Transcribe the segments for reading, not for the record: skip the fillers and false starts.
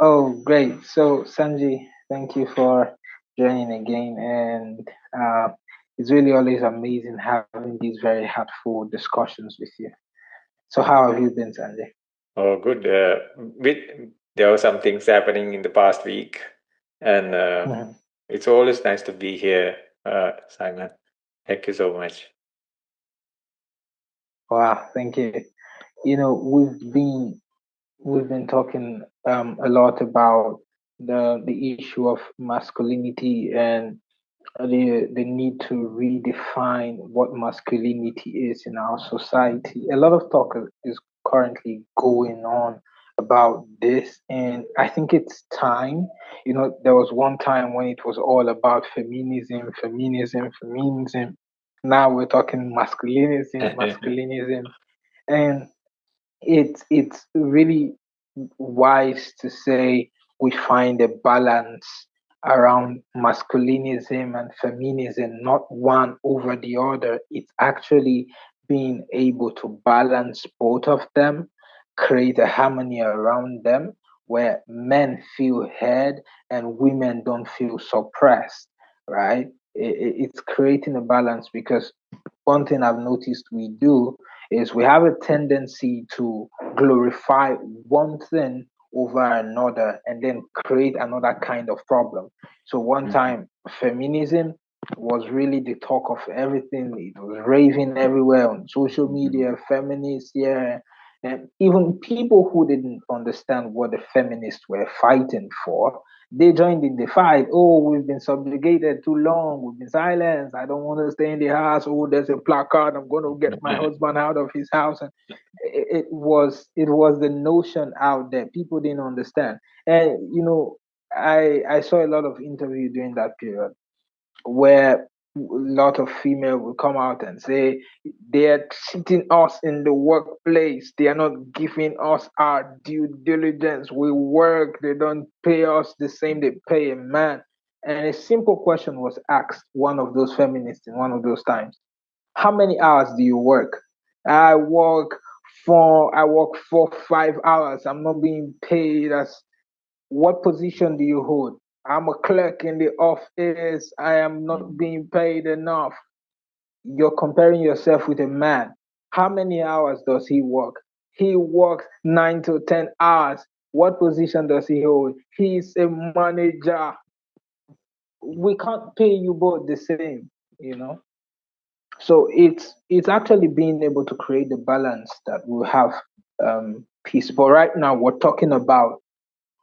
Oh, great. So, Sanji, thank you for joining again. And it's really always amazing having these very heartful discussions with you. So, how have you been, Sanji? Oh, good. With there were some things happening in the past week, and Mhm. it's always nice to be here, Simon. Thank you so much. Wow, thank you. We've been talking a lot about the issue of masculinity and the need to redefine what masculinity is in our society. A lot of talk is currently going on about this, and I think it's time. There was one time when it was all about feminism, feminism, feminism. Now we're talking masculinism, masculinism, and it's really wise to say we find a balance around masculinism and feminism, not one over the other. It's actually being able to balance both of them, create a harmony around them where men feel heard and women don't feel suppressed, right? It's creating a balance because one thing I've noticed we do is we have a tendency to glorify one thing over another and then create another kind of problem. So one Mhm. time feminism was really the talk of everything. It was raving everywhere on social media, feminists, yeah. And even people who didn't understand what the feminists were fighting for, they joined in the fight. Oh, we've been subjugated too long. We've been silenced. I don't want to stay in the house. Oh, there's a placard. I'm going to get my husband out of his house. And it was the notion out there. People didn't understand. And I saw a lot of interview during that period where a lot of female will come out and say they're cheating us in the workplace. They are not giving us our due diligence. We work, they don't pay us the same they pay a man. And a simple question was asked one of those feminists in one of those times. How many hours do you work? I work 5 hours. I'm not being paid as. What position do you hold? I'm a clerk in the office. I am not being paid enough. You're comparing yourself with a man. How many hours does he work? He works 9 to 10 hours. What position does he hold? He's a manager. We can't pay you both the same, you know? So it's actually being able to create the balance that will have peace. But right now we're talking about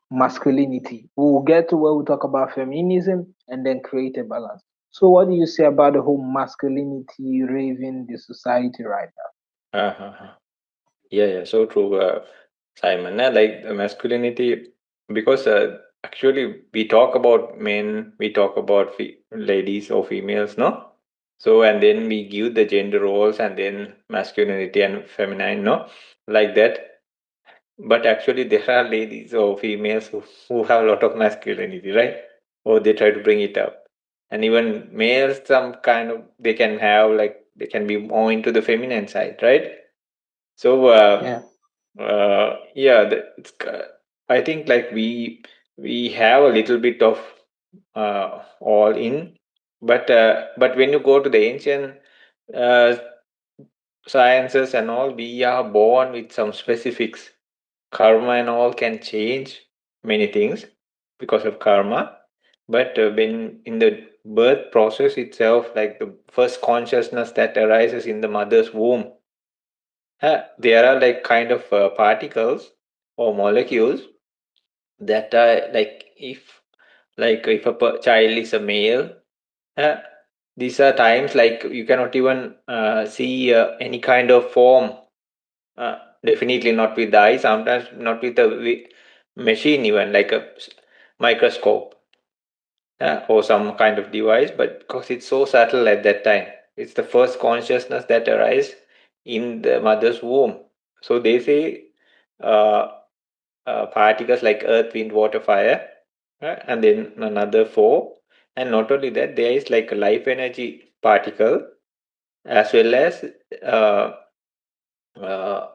masculinity. We'll get to where we talk about feminism and then create a balance. So, what do you say about the whole masculinity raving the society right Uh-huh. Yeah, so true, Simon. Like masculinity, because actually we talk about men, we talk about ladies or females, no? So, and then we give the gender roles and then masculinity and feminine, no? Like that. But actually, there are ladies or females who have a lot of masculinity, right? Or they try to bring it up. And even males, some kind of, they can have like, they can be more into the feminine side, right? So, now? Yeah. yeah, I think like we have a little bit of all in, but when you go to the ancient uh, sciences and all, we are born with some specifics. Karma and all can change many things because of karma, but when in the birth process itself, like the first consciousness that arises in the mother's womb, there are like kind of particles or molecules that are like if a child is a male, uh, these are times like you cannot even see any kind of form. Definitely not with the eye. Sometimes not with a machine, even like a microscope or some kind of device. But because it's so subtle at that time, it's the first consciousness that arises in the mother's womb. So they say uh, particles like earth, wind, water, fire, and then another four. And not only that, there is like a life energy particle as well as uh, uh,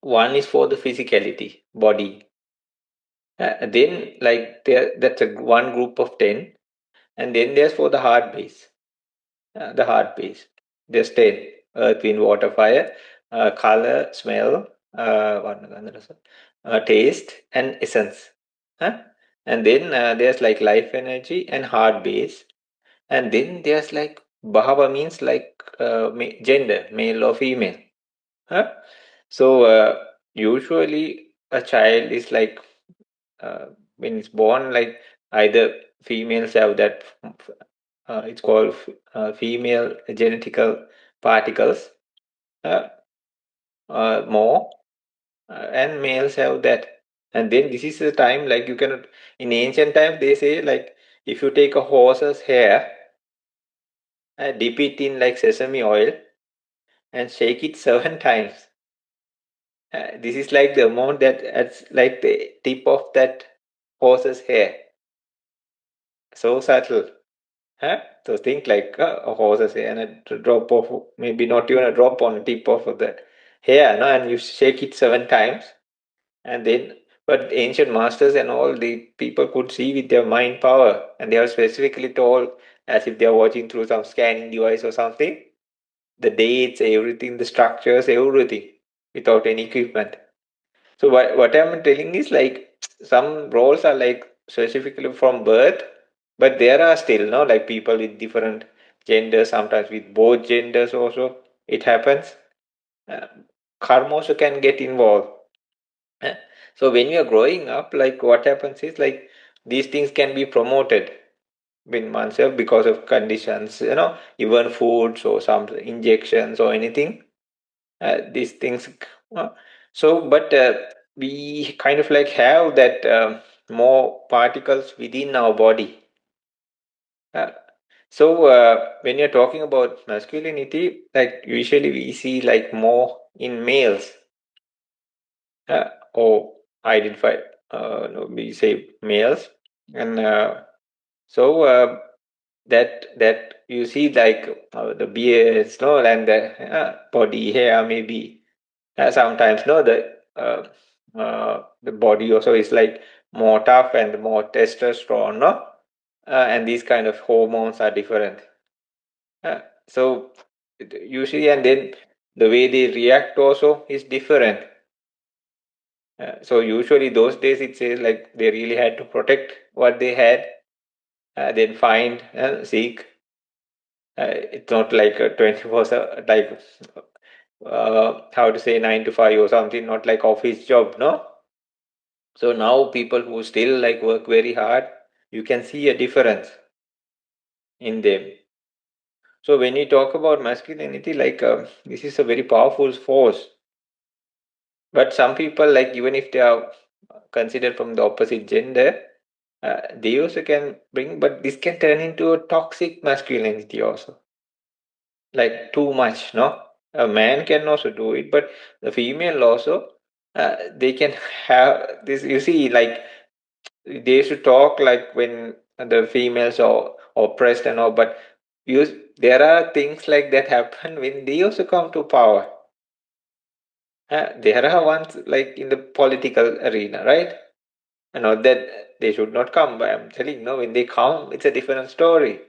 one is for the physicality, body, Then like that's one group of 10, and then there's for the hard base. The hard base. There's 10: earth, wind, water, fire, color, smell, taste, and essence. Huh? And then there's like life energy and hard base. And then there's like Bahava means like gender, male or female. Huh? So usually a child is like when it's born, like either females have that it's called female genetical particles uh, more, and males have that. And then this is the time like you cannot. In ancient times, they say like if you take a horse's hair, dip it in like sesame oil and shake it 7 times. This is like the amount that's like the tip of that horse's hair. So subtle. Huh? So think like a horse's hair and a drop of, maybe not even a drop on the tip of the hair, no? And you shake it 7 times, and then, but ancient masters and all the people could see with their mind power, and they are specifically told as if they are watching through some scanning device or something, the dates, everything, the structures, everything, without any equipment. So what I'm telling is like some roles are like specifically from birth, but there are still no like people with different genders, sometimes with both genders also it happens. Uh, Karma also can get involved. Uh, So when you are growing up, like what happens is like these things can be promoted in oneself because of conditions, even foods or some injections or anything. These things. uh, but we kind of like have that more particles within our body. uh, when you're talking about masculinity, like usually we see like more in males, or identify, no, we say males. And that you see like the beards, no, and the body hair maybe. Sometimes, no, the body also is like more tough and more testosterone, no, and these kind of hormones are different. Uh, so usually, and then the way they react also is different. So usually those days it says like they really had to protect what they had, then find and seek. It's not like a 24 like how to say 9 to 5 or something, not like office job, no. So now people who still like work very hard, you can see a difference in them. So when you talk about masculinity, like this is a very powerful force. But some people, like even if they are considered from the opposite gender, they also can bring, but this can turn into a toxic masculinity also. Like too much, no? A man can also do it, but the female also, they can have this. You see, like they used to talk like when the females are oppressed and all, but there are things like that happen when they also come to power. There are ones like in the political arena, right? And not that they should not come, but I'm telling you, no, when they come, it's a different story.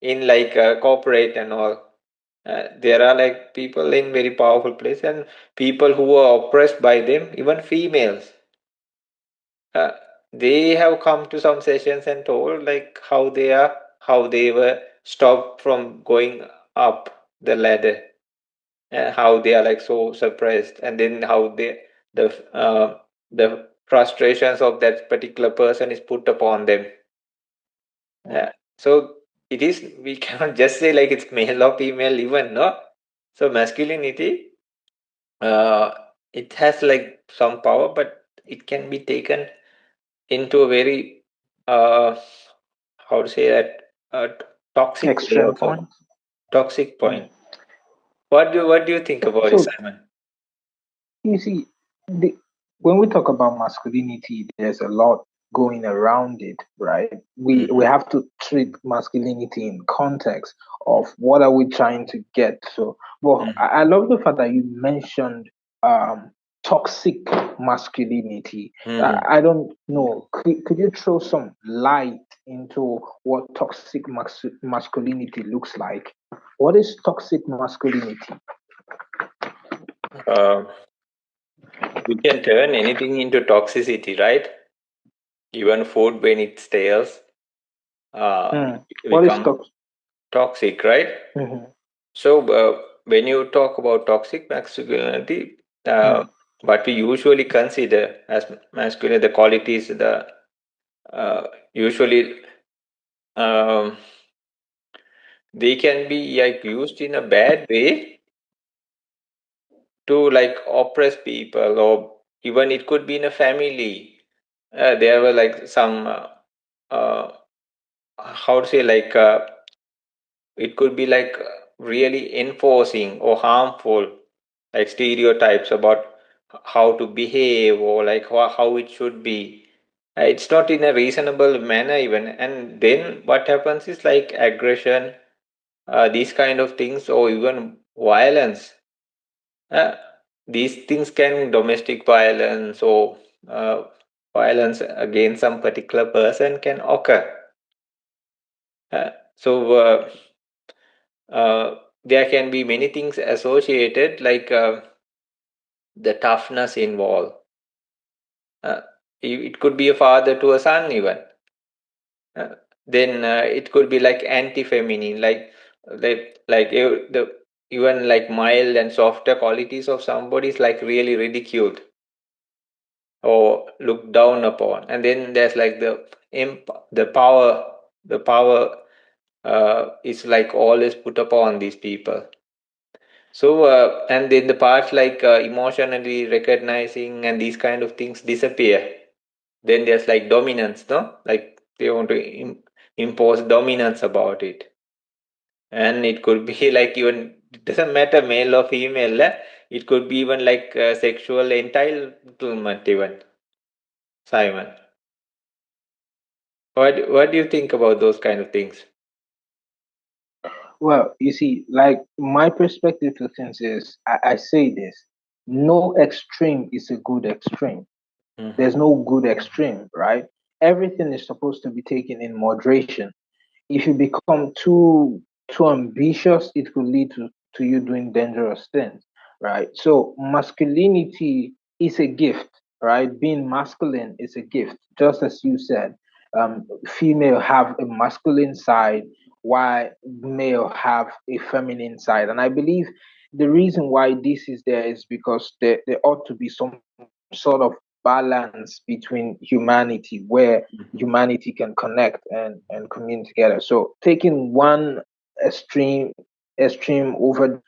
In like corporate and all, there are like people in very powerful place and people who are oppressed by them, even females. Uh, they have come to some sessions and told like how they were stopped from going up the ladder, and how they are like so suppressed, and then how the the frustrations of that particular person is put upon them. So it is, we cannot just say like it's male or female even, no. So masculinity, uh, it has like some power, but it can be taken into a very how to say that, toxic way Extreme also. point. Toxic Mm. point. What do you think about it, So Simon? you see, when we talk about masculinity, there's a lot going around it, right? We Mm-hmm. have to treat masculinity in context of what are we trying to get. So, well, Mm-hmm. I love the fact that you mentioned um toxic masculinity. Hmm. I don't know. Could you throw some light into what toxic masculinity looks like? What is toxic masculinity? Uh, we can turn anything into toxicity, right? Even food, when it stales, Mm. What is become toxic? toxic, right? Mm-hmm. So, when you talk about toxic masculinity, Mm. what we usually consider as masculine, the qualities, the usually um, they can be like used in a bad way to like oppress people, or even it could be in a family. There were like some uh, how to say, like it could be like really enforcing or harmful, like stereotypes about how to behave, or like how it should be. It's not in a reasonable manner even, and then what happens is like aggression, these kind of things, or even violence. uh, these things can domestic violence, or uh, violence against some particular person can occur. So there can be many things associated, like the toughness involved. Uh, it could be a father to a son even. Uh, then it could be like anti-feminine, the even like mild and softer qualities of somebody is like really ridiculed or looked down upon. And then there's like the power is like always put upon these people. So, and then the parts like emotionally recognizing and these kind of things disappear. Then there's like dominance, no? Like they want to impose dominance about it. And it could be like, even, it doesn't matter male or female, it could be even like sexual entitlement, even, Simon. What do you think about those kind of things? Well, you see, like my perspective to things is, I say this: no extreme is a good extreme. Mm-hmm. There's no good extreme, right? Everything is supposed to be taken in moderation. If you become too ambitious, it could lead to you doing dangerous things, right? So masculinity is a gift, right? Being masculine is a gift, just as you said. Female have a masculine side, while male have a feminine side, and I believe the reason why this is there is because there ought to be some sort of balance between humanity, where humanity can connect and commune together. So taking one extreme extreme over,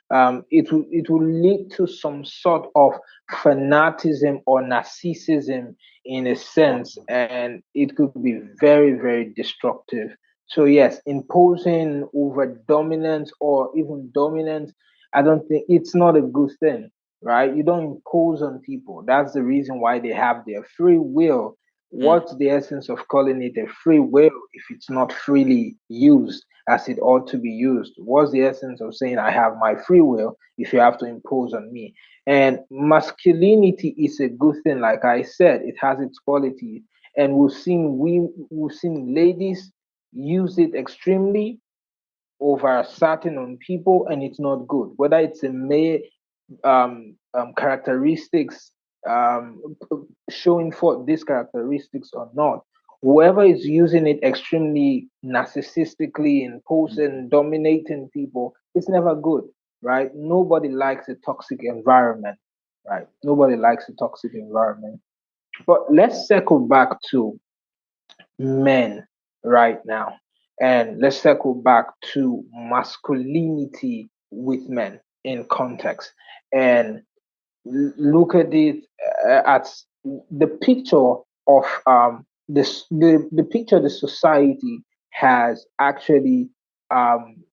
it will lead to some sort of fanatism or narcissism in a sense, and it could be very, very destructive. So yes, imposing over dominance or even dominance, I don't think it's not a good thing, right? You don't impose on people. That's the reason why they have their free will. Mm. What's the essence of calling it a free will if it's not freely used as it ought to be used? What's the essence of saying I have my free will if you have to impose on me? And masculinity is a good thing, like I said, it has its qualities. And we've seen ladies use it extremely over certain on people, and it's not good. Whether it's a male characteristics, showing forth these characteristics or not, whoever is using it extremely narcissistically, imposing, dominating people, it's never good, right? Nobody likes a toxic environment, right? Nobody likes a toxic environment. But let's circle back to men right now. And let's circle back to masculinity with men in context, and look at it, at the picture of the picture the society has actually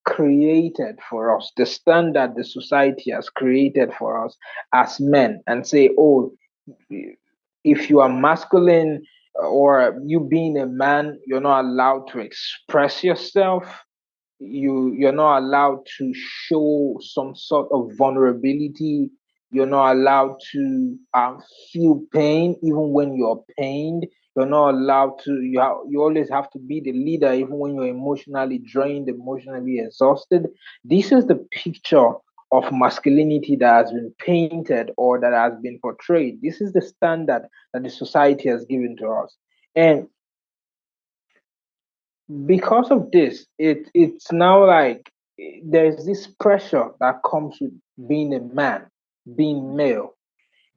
created for us, the standard the society has created for us as men, and say, oh, if you are masculine, or you being a man, you're not allowed to express yourself. You're not allowed to show some sort of vulnerability. You're not allowed to feel pain even when you're pained. You're not allowed to. You always have to be the leader even when you're emotionally drained, emotionally exhausted. This is the picture of masculinity that has been painted or that has been portrayed. This is the standard that the society has given to us. And because of this, it's now like there's this pressure that comes with being a man, being male.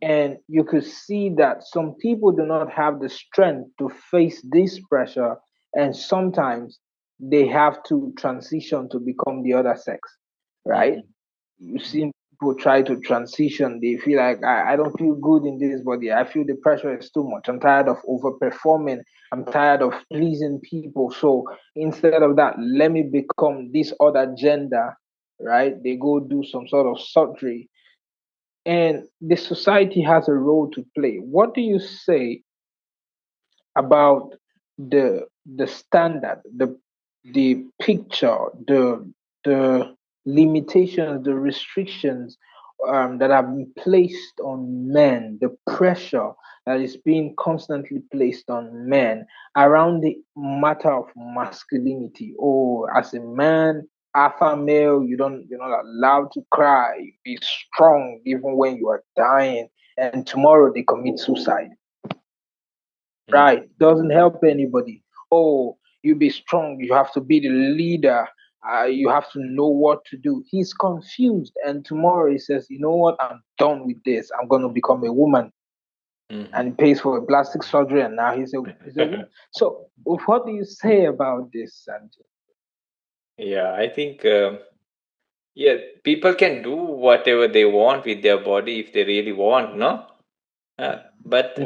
And you could see that some people do not have the strength to face this pressure, and sometimes they have to transition to become the other sex, right? Mm-hmm. You've seen people try to transition. They feel like, I don't feel good in this body. I feel the pressure is too much. I'm tired of overperforming. I'm tired of pleasing people. So instead of that, let me become this other gender, right? They go do some sort of surgery, and the society has a role to play. What do you say about the standard, the picture, the limitations, the restrictions that have been placed on men, the pressure that is being constantly placed on men around the matter of masculinity? Oh, as a man, alpha male, you're not allowed to cry, be strong even when you are dying, and tomorrow they commit suicide. Right? Doesn't help anybody. Oh, you be strong. You have to be the leader. You have to know what to do. He's confused, and tomorrow he says, "You know what? I'm done with this. I'm going to become a woman." And he Mm-hmm. pays for a plastic surgery, and now he's a woman. So, what do you say about this, Sanjay? Yeah, I think yeah, people can do whatever they want with their body if they really want, no? But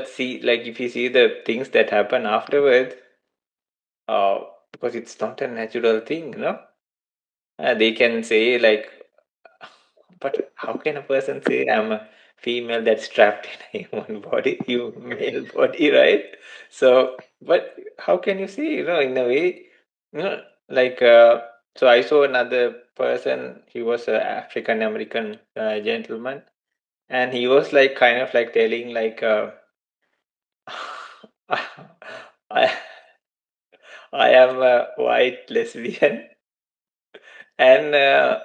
see, like if you see the things that happen afterwards, uh, because it's not a natural thing, no? They can say like, but how can a person say I'm a female that's trapped in a human body, you male body, right? So, but how can you say, in a way, you know, like, so I saw another person, he was a African American gentleman, and he was like kind of like telling like, I I am a white lesbian, and I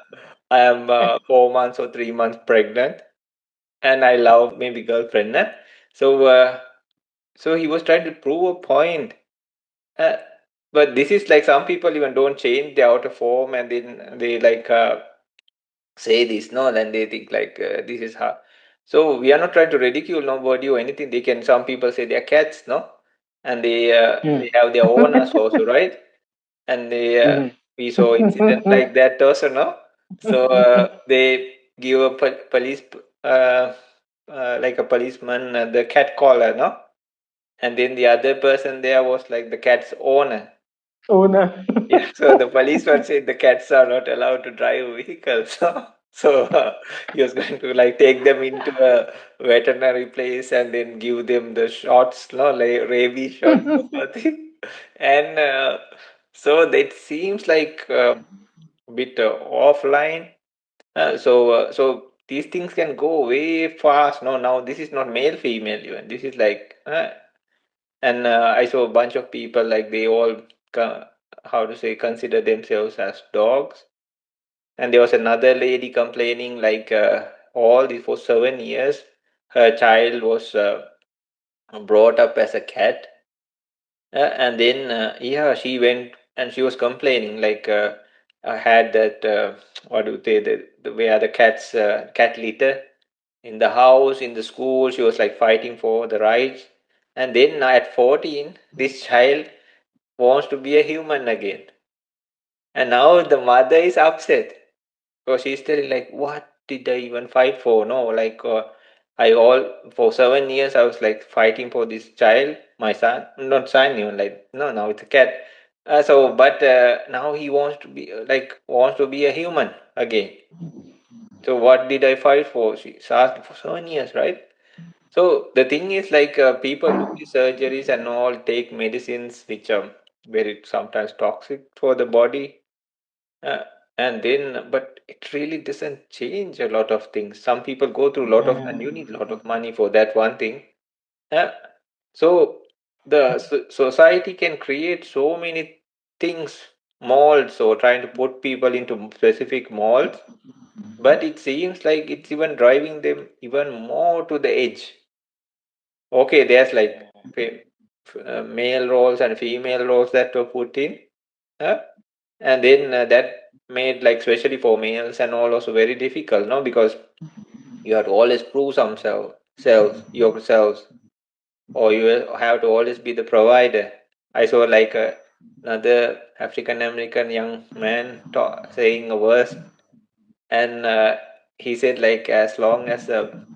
am 4 months or 3 months pregnant, and I love maybe girlfriend. Nah? So so he was trying to prove a point. Uh, but this is like some people even don't change the outer form, and then they like say this, no, then they think like this is how. So we are not trying to ridicule nobody or anything. They can, some people say they are cats, no, and Hmm. they have their owners also, right? And they Mhm. we saw incident like that also, no. So they give a police like a policeman the cat collar, no, and then the other person there was like the cat's owner. Oh no. Yeah, so the policeman said the cats are not allowed to drive vehicles. So he was going to like take them into a veterinary place and then give them the shots, no, like rabies shots or something. And so that seems like a bit offline. So these things can go way fast. No, now this is not male female even. This is like and I saw a bunch of people like they all how to say consider themselves as dogs. And there was another lady complaining like all this for 7 years her child was brought up as a cat, and then yeah, she went and she was complaining like I had that what do they the where the cat litter in the house, in the school. She was like fighting for the rights, and then at 14 this child wants to be a human again. And now the mother is upset because she's telling like, what did I even fight for? No, like I all for 7 years I was like fighting for this child, my son, not son even, like no, now it's a cat. So, but now he wants to be wants to be a human again. So what did I fight for? She's asked for 7 years, right? So the thing is like people do these surgeries and all take medicines which are very sometimes toxic for the body. and then, but it really doesn't change a lot of things. Some people go through a lot of, and you need a lot of money for that one thing. Uh, so the society can create so many things, molds, or trying to put people into specific molds, but it seems like it's even driving them even more to the edge. Okay, there's like male roles and female roles that were put in, and then that made, like, especially for males and all, also very difficult, no, because you have to always prove some self yourselves, or you have to always be the provider. I saw like another African American young man saying a verse, and he said, like, as long as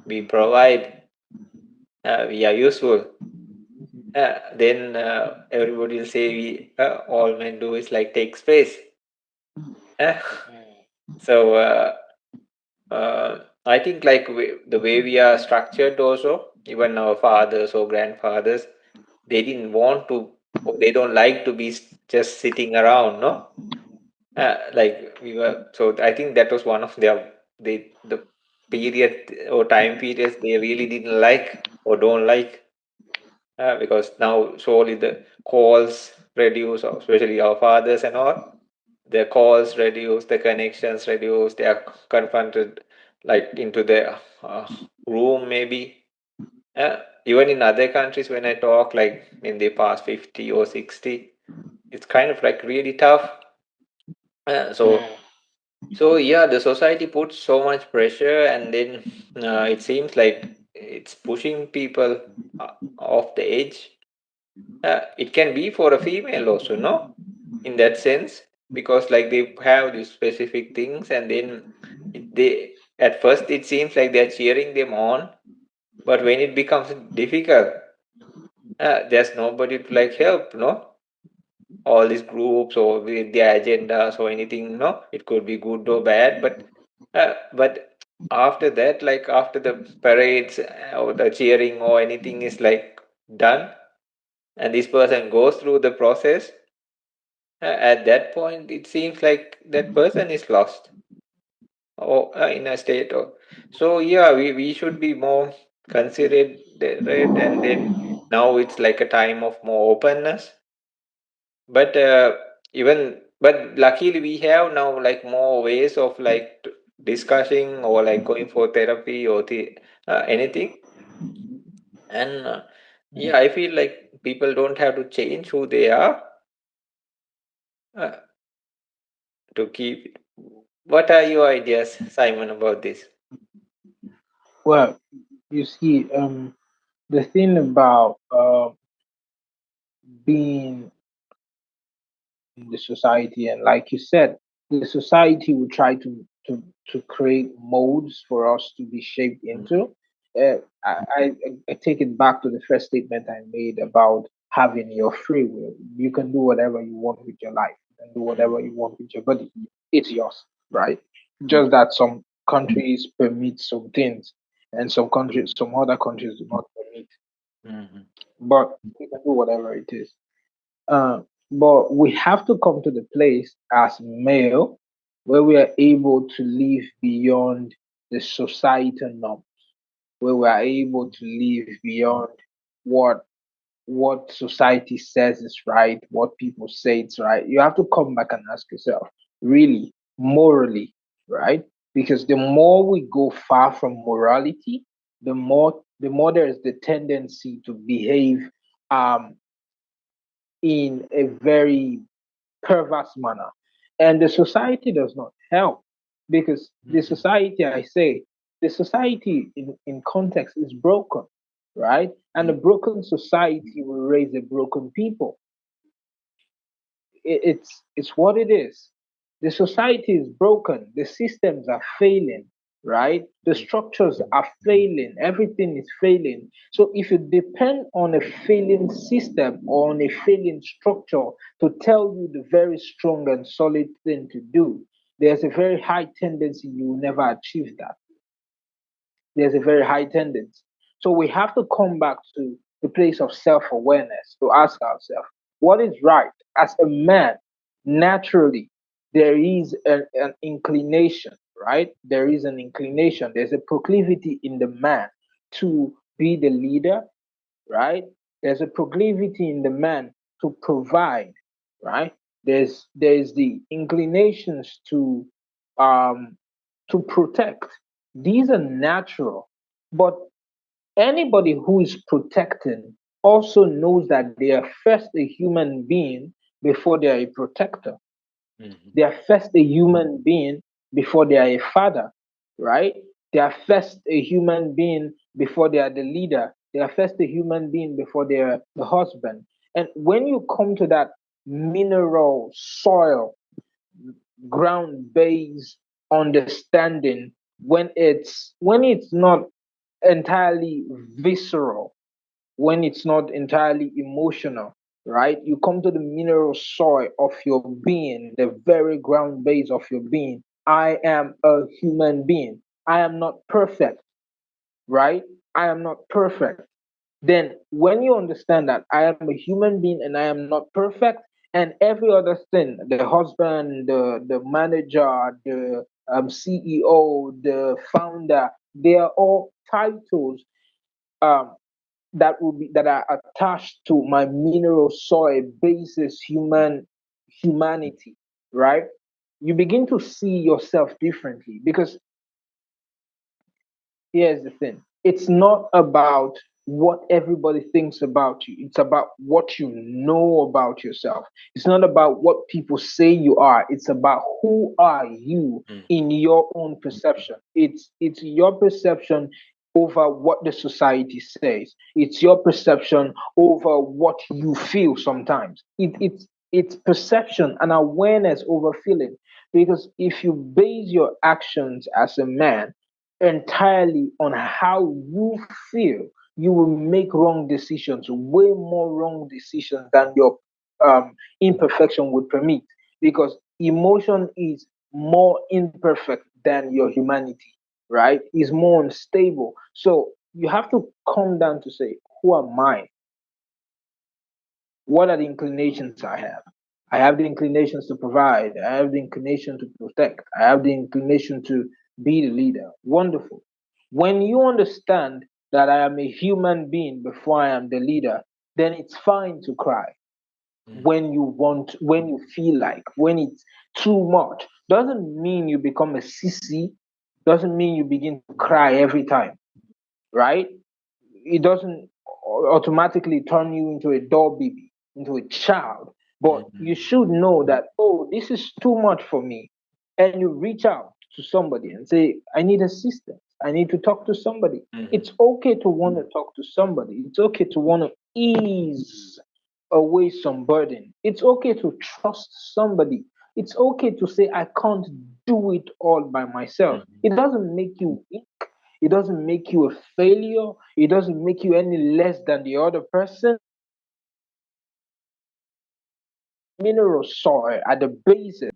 we provide, we are useful. Then everybody will say all men do is like take space. Uh, so I think, like, the way we are structured also, even our fathers or grandfathers, they didn't want to, or they don't like to be just sitting around, no? Like we were, so I think that was one of the period or time periods they really didn't like or don't like, because now surely the calls reduce, or especially our fathers and all, the calls reduce, the connections reduce, they are confronted like into the room maybe. Even in other countries, when I talk, like in the past 50 or 60, it's kind of like really tough. So yeah, the society puts so much pressure, and then it seems like it's pushing people off the edge. It can be for a female also, no? In that sense, because like they have these specific things, and then they, at first it seems like they're cheering them on, but when it becomes difficult, there's nobody to like help, no? All these groups or with their agendas or anything, no? It could be good or bad, but after that, like after the parades or the cheering or anything is like done, and this person goes through the process, at that point it seems like that person is lost, or in a state of, so yeah, we should be more considerate, and then now it's like a time of more openness, but but luckily we have now like more ways of like discussing or like going for therapy or anything, and yeah, I feel like people don't have to change who they are uh, to keep it. What are your ideas, Simon, about this? Well, you see, the thing about being in the society, and like you said, the society will try to create molds for us to be shaped into. I take it back to the first statement I made about having your free will. You can do whatever you want with your life. You can do whatever you want with your body. It's yours, right? Just that some countries permit some things, and some other countries do not permit. Mhm. But you can do whatever it is. Uh, but we have to come to the place as male where we are able to live beyond the societal norm, where we are able to live beyond what what society says is right, what people say it's right. You have to come back and ask yourself, really, morally, right? Because the more we go far from morality, the more there is the tendency to behave um in a very perverse manner. And the society does not help because the Mhm. society, I say, the society in context is broken, right? And a Mhm. broken society will raise a broken people. It's what it is. The society is broken. The systems are failing, right? The structures are failing. Everything is failing. So if you depend on a failing system or on a failing structure to tell you the very strong and solid thing to do, there's a very high tendency you will never achieve that. There's a very high tendency. So we have to come back to the place of self awareness to ask ourselves what is right as a man naturally. there is an inclination, right? There is an inclination. There's a proclivity in the man to be the leader, right? There's a proclivity in the man to provide, right? There's the inclinations um to protect. These are natural, but anybody who is protecting also knows that they are first a human being before they are a protector. They are first a human being before they are a father, right? They are first a human being before they are the leader. They are first a human being before they are the husband. And when you come to that mineral, soil, ground based understanding, when it's not entirely visceral, when it's not entirely emotional, right? You come to the mineral soil of your being, the very ground base of your being. I am a human being. I am not perfect, right? I am not perfect. Then, when you understand that I am a human being and I am not perfect, and every other thing, the husband, the manager, the CEO, the founder, they are all titles um, that are attached to my mineral soil basis humanity, right? You begin to see yourself differently because here's the thing, it's not about what everybody thinks about you, it's about what you know about yourself. It's not about what people say you are, it's about who are you in your own perception. It's your perception over what the society says. It's your perception over what you feel sometimes. It's perception and awareness over feeling. Because if you base your actions as a man entirely on how you feel, you will make wrong decisions, way more wrong decisions than your imperfection would permit. Because emotion is more imperfect than your humanity, right? Is more unstable. So you have to come down to say, who am I? What are the inclinations I have? I have the inclinations to provide. I have the inclination to protect. I have the inclination to be the leader. Wonderful. When you understand that I am a human being before I am the leader, then it's fine to cry when you want, when you feel like, when it's too much. Doesn't mean you become a sissy, doesn't mean you begin to cry every time, right? It doesn't automatically turn you into a doll baby, into a child. But you should know that, oh, this is too much for me. And you reach out to somebody and say, I need assistance. I need to talk to somebody. It's okay to want to talk to somebody. It's okay to want to ease away some burden. It's okay to trust somebody. It's okay to say, I can't do it all by myself. It doesn't make you weak. It doesn't make you a failure. It doesn't make you any less than the other person. Mineral soil at the basis.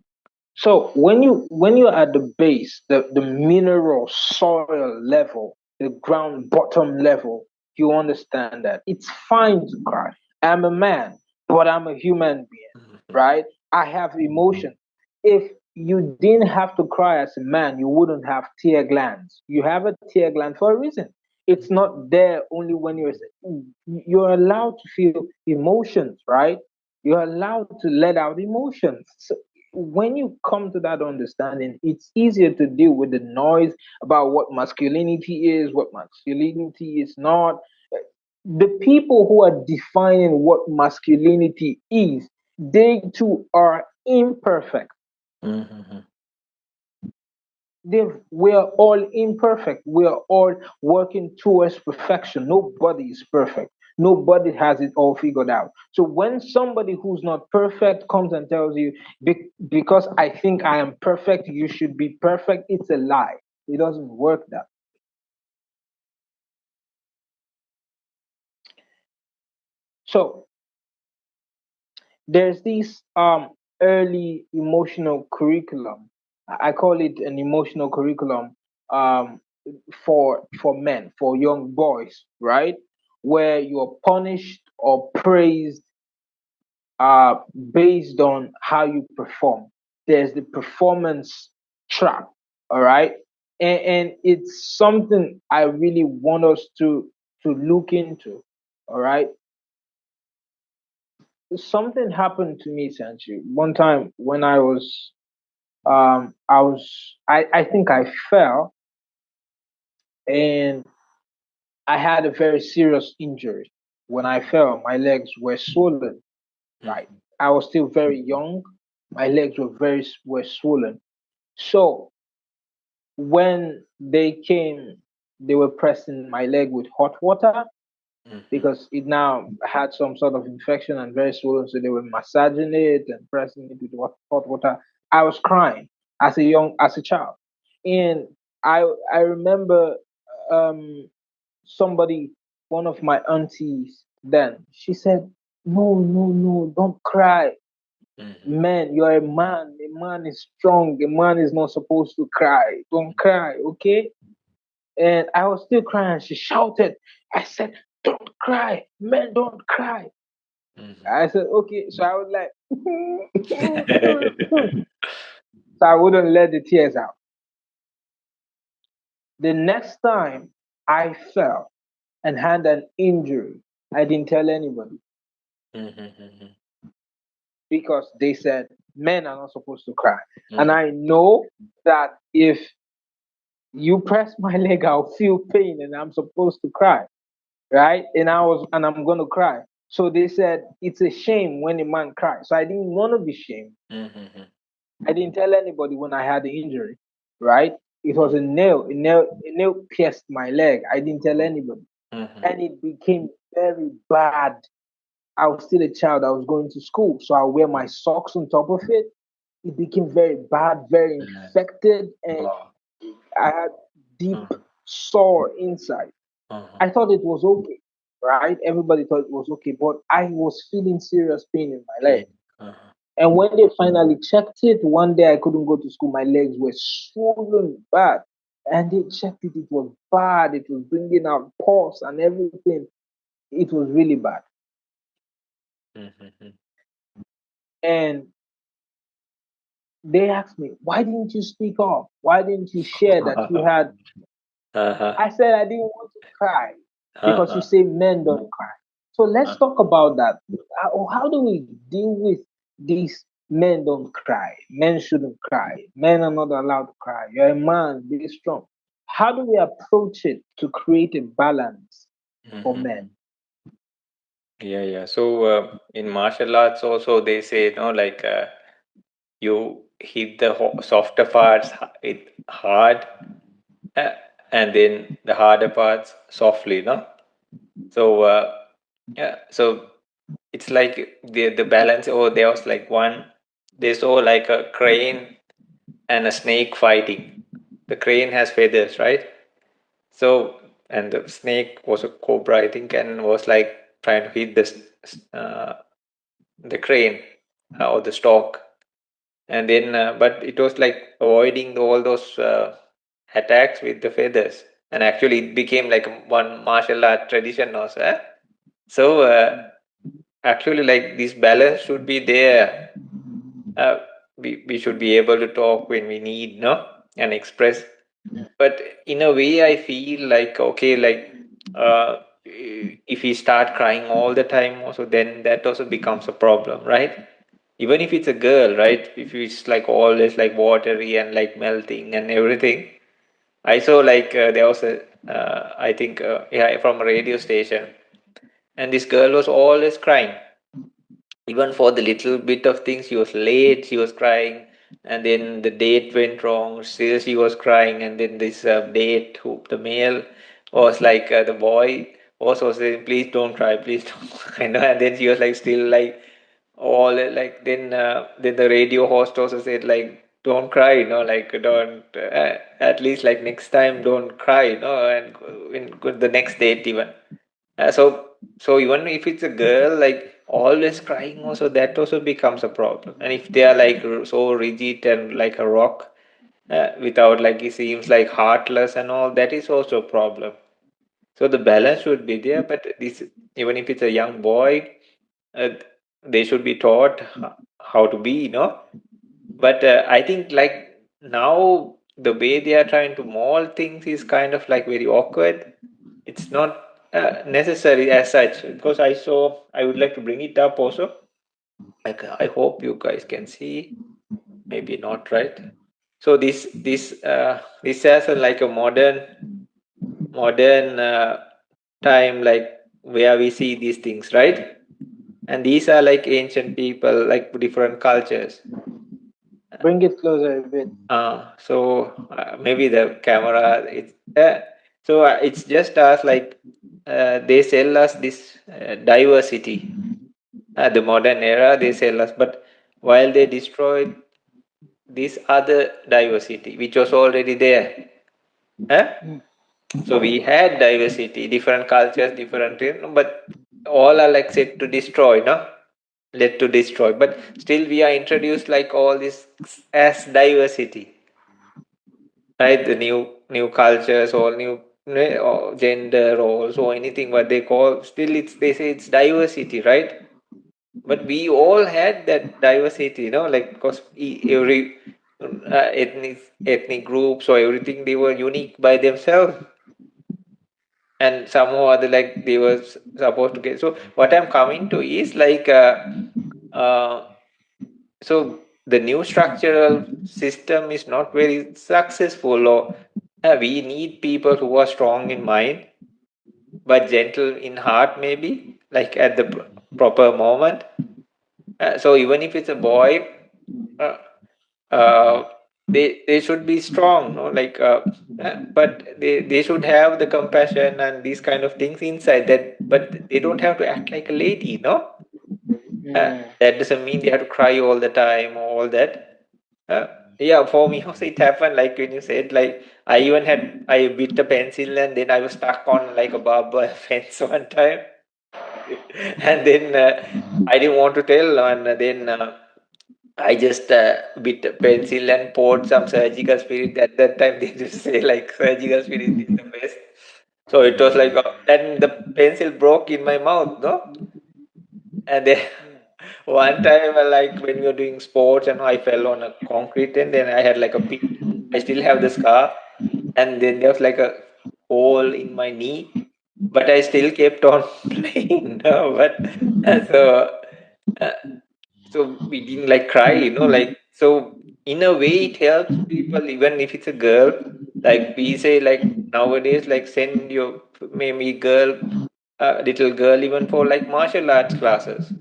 So when you're at the base, the mineral soil level, the ground bottom level, you understand that it's fine to cry. I'm a man, but I'm a human being, right? I have emotion. If you didn't have to cry as a man, you wouldn't have tear glands. You have a tear gland for a reason. It's not there only when you're allowed to feel emotions, right? You're allowed to let out emotions. So when you come to that understanding, it's easier to deal with the noise about what masculinity is, what masculinity is not. The people who are defining what masculinity is, they too are imperfect. We're all imperfect. We're all working towards perfection. Nobody is perfect. Nobody has it all figured out. So when somebody who's not perfect comes and tells you, because I think I am perfect, you should be perfect, it's a lie. It doesn't work that. So there's this early emotional curriculum. I call it an emotional curriculum um, for men, for young boys, right? Where you're punished or praised uh, based on how you perform. there's the performance trap. All right. And it's something I really want us to look into. All right. Something happened to me, Sanchi. One time when I think I fell, and I had a very serious injury. When I fell, my legs were swollen, right? Mhm. I was still very young. My legs were swollen. So when they came, they were pressing my leg with hot water Mhm. because it now had some sort of infection and very swollen. So they were massaging it and pressing it with hot water. I was crying as a child, and I remember um somebody, one of my aunties then, she said, "No, no, no, don't cry. Mhm. Man, you're a man. A man is strong. A man is not supposed to cry. Don't cry, okay?" And I was still crying. She shouted. I said, "Don't cry. Men don't cry." Mhm. I said, "Okay." So I was like, so I wouldn't let the tears out. The next time I fell and had an injury, I didn't tell anybody Mhm. because they said men are not supposed to cry. And Mhm. I know that if you press my leg, I'll feel pain and I'm supposed to cry, right? And I'm gonna cry. So they said it's a shame when a man cries. So I didn't want to be shamed. Mhm. I didn't tell anybody when I had the injury, right? It was a nail pierced my leg. I didn't tell anybody. Mhm. And it became very bad. I was still a child. I was going to school. So I wear my socks on top of it. It became very bad, very Mhm. infected, and Wow. I had deep Mhm. sore inside. Mhm. I thought it was okay, right? Everybody thought it was okay, but I was feeling serious pain in my leg. Pain. Mhm. And when they finally checked it, one day I couldn't go to school. My legs were swollen bad. And they checked it, it was bad. It was bringing out pus and everything. It was really bad. Mhm. And they asked me, "Why didn't you speak up? Why didn't you share that you had?" Uh-huh. I said, "I didn't want to cry because you Uh-huh. say men don't cry." So let's talk about that. How do we deal with these men don't cry? Men shouldn't cry. Men are not allowed to cry. You're a man, be strong. How do we approach it to create a balance for Mhm. men? Yeah, yeah. So in martial arts also they say, no, like you hit the softer parts it hard, uh, and then the harder parts softly, no? So yeah, so it's like the balance. Oh, there was like one. They saw like a crane and a snake fighting. The crane has feathers, right? So and the snake was a cobra, I think, and was like trying to hit uh, the crane or the stalk, and then but it was like avoiding all those attacks with the feathers, and actually it became like one martial art tradition also. Eh? So actually, like this balance should be there. uh, we should be able to talk when we need, no, and express. But in a way I feel like, okay, like if we start crying all the time also, then that also becomes a problem, right? Even if it's a girl, right? If it's like always like watery and like melting and everything. I saw like there was a I think yeah, from a radio station, and this girl was always crying. Even for the little bit of things, she was late, she was crying, and then the date went wrong, still she was crying, and then this date, who the male was like the boy was also saying, please don't cry, please don't cry, and then she was like still like all like, then the radio host also said like, don't cry, like don't at least like next time don't cry, and the next date even. So even if it's a girl, like always crying, also that also becomes a problem. And if they are like so rigid and like a rock, without like it seems like heartless and all, that is also a problem. So the balance should be there. But this, even if it's a young boy, uh, they should be taught how to be, But I think like now the way they are trying to mold things is kind of like very awkward. It's not necessary as such, because I would like to bring it up also. Like I hope you guys can see, maybe not, right? So this has a, like a modern time, like where we see these things, right? And these are like ancient people, like different cultures. Bring it closer a bit. Maybe the camera, it's just us, like they sell us this diversity. The modern era, they sell us, but while they destroyed this other diversity, which was already there. Huh? Mm. So we had diversity, different cultures, different, but all are like set to destroy, no? Led to destroy. But still we are introduced like all this as diversity, right? The new cultures, all new or gender roles or anything what they call. Still, they say it's diversity, right? But we all had that diversity, like because every ethnic groups or everything, they were unique by themselves, and somehow or other like they were supposed to get. So what I'm coming to is like uh, so the new structural system is not very successful, or we need people who are strong in mind but gentle in heart, maybe like at the proper moment. So even if it's a boy, uh, uh, they should be strong, no? Like but they should have the compassion and these kind of things inside that, but they don't have to act like a lady, no? Mm. That doesn't mean they have to cry all the time or all that. uh, yeah, for me also it happened, like when you said, like I bit a pencil and then I was stuck on like a barbed fence one time. And then I didn't want to tell, and then I just bit a pencil and poured some surgical spirit. At that time, they just say like surgical spirit is the best. So it was like, and the pencil broke in my mouth, no? And then one time, like when we were doing sports, and I fell on a concrete, and then I had like a pit. I still have the scar, and then there was like a hole in my knee, but I still kept on playing. No, but so uh, so we didn't like cry, like, so in a way it helps people, even if it's a girl. Like we say, like nowadays, like send your maybe little girl even for like martial arts classes,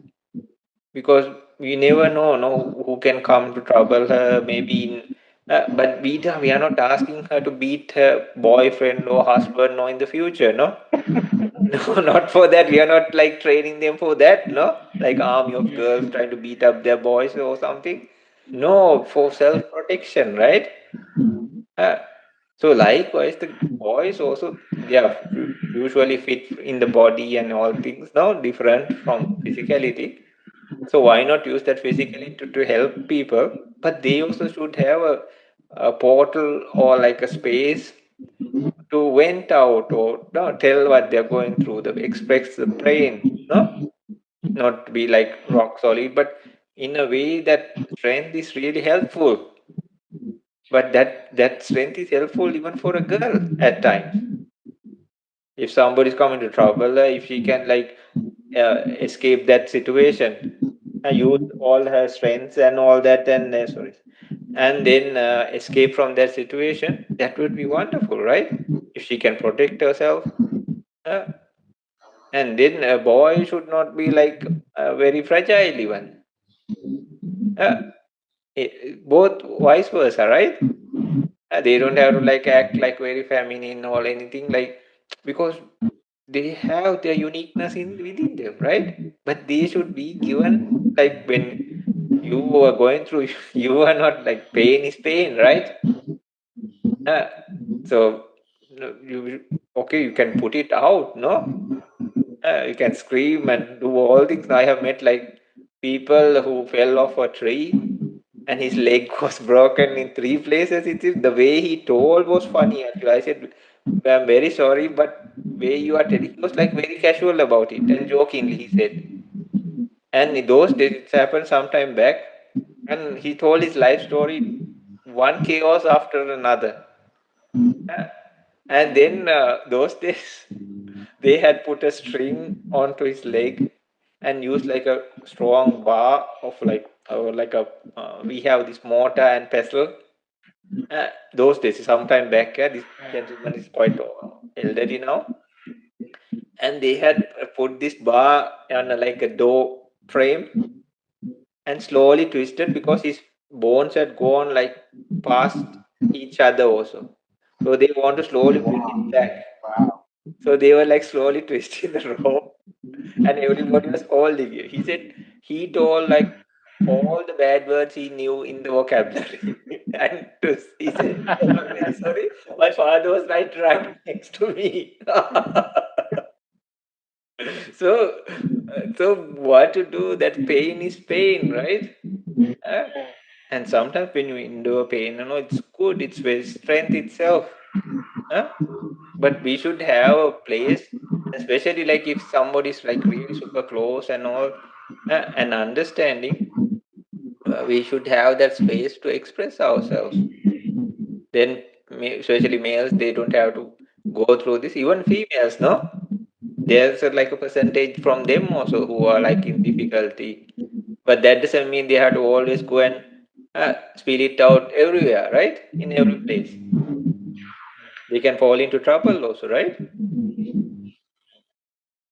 because we never know, no, who can come to trouble her, maybe in but we are not asking her to beat her boyfriend or husband, no, in the future, no. No, not for that. We are not like training them for that, no? Like army of girls trying to beat up their boys or something. No, for self-protection, right? Uh, so likewise, the boys also, they are usually fit in the body and all things, no, different from physicality. So why not use that physically to help people? But they also should have a portal or like a space to vent out, or no, tell what they're going through, the express the pain, no, not to be like rock solid, but in a way that strength is really helpful. But that strength is helpful even for a girl at times. If somebody's coming to trouble, if she can like escape that situation, use all her strengths and all that, and sorry, and then escape from that situation, that would be wonderful, right? If she can protect herself. uh, And then a boy should not be like very fragile even. Uh, Both vice versa, right? They don't have to like act like very feminine or anything, like, because they have their uniqueness in within them, right? But they should be given, like when you are going through, you are not like, pain is pain, right? Uh, so no, you okay, you can put it out, no? You can scream and do all things. I have met like people who fell off a tree and his leg was broken in three places. The way he told was funny. Actually, I said, "I'm very sorry, but way you are telling," he was like very casual about it and jokingly he said. And in those days, it happened some time back. and he told his life story, one chaos after another. Uh, and then those days, they had put a string onto his leg and used like a strong bar of like a we have this mortar and pestle. Those days, sometime back, this gentleman is quite elderly now, and they had put this bar on like a door frame and slowly twisted because his bones had gone like past each other also. So they want to slowly bring it Wow. back. So they were like slowly twisting the rope, and everybody was holding it. He said he told like all the bad words he knew in the vocabulary. He said, I'm very sorry, my father was right next to me. So, so what to do? That pain is pain, right? Uh, and sometimes when you endure pain, it's good. It's very strength itself. Huh? But we should have a place, especially like if somebody is like really super close and all, and understanding, we should have that space to express ourselves. Then, especially males, they don't have to go through this. Even females, no? There's like a percentage from them also who are like in difficulty. But that doesn't mean they have to always go and spill it out everywhere, right? In every place. They can fall into trouble also, right?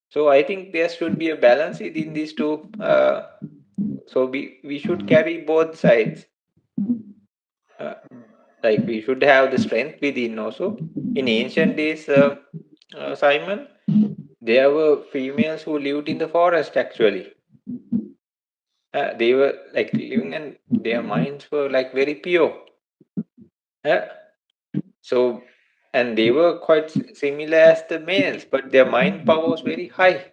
So I think there should be a balance in these two. So we should carry both sides. Uh, like we should have the strength within also. In ancient days, Simon, there were females who lived in the forest actually. They were like living and their minds were like very pure. Uh, so, and they were quite similar as the males, but their mind power was very high.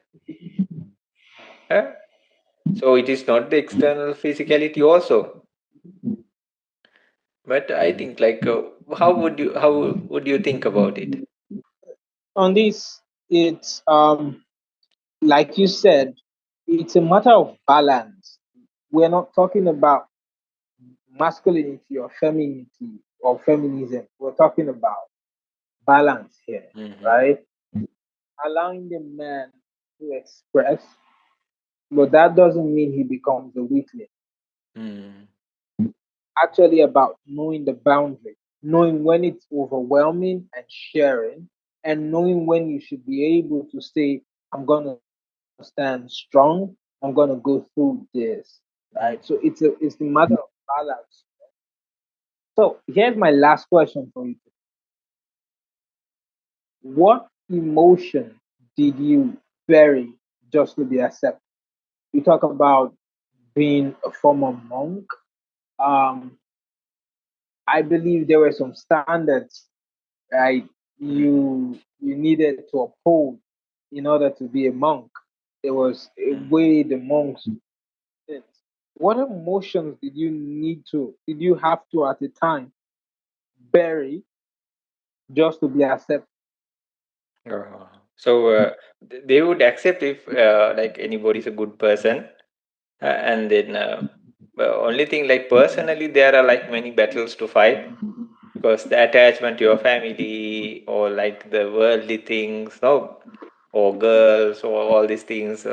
Uh, so it is not the external physicality also. But I think like how would you think about it? On this, it's like you said, it's a matter of balance. We're not talking about masculinity or femininity or feminism. We're talking about balance here, Mm-hmm. right? Allowing the man to express, but that doesn't mean he becomes a weakling. Mm. Actually, about knowing the boundary, knowing when it's overwhelming and sharing, and knowing when you should be able to say, I'm gonna stand strong, I'm gonna go through this. Right. So Mm. it's the matter of balance. So here's my last question for you. What emotion did you bury just to be accepted? You talk about being a former monk. Um, I believe there were some standards, right? Mm. You needed to uphold in order to be a monk. There was a Mm. way the monks did. What emotions did you have to at the time bury just to be accepted? So they would accept if like anybody's a good person, and then the only thing like personally there are like many battles to fight because the attachment to your family or like the worldly things, no, or girls or all these things,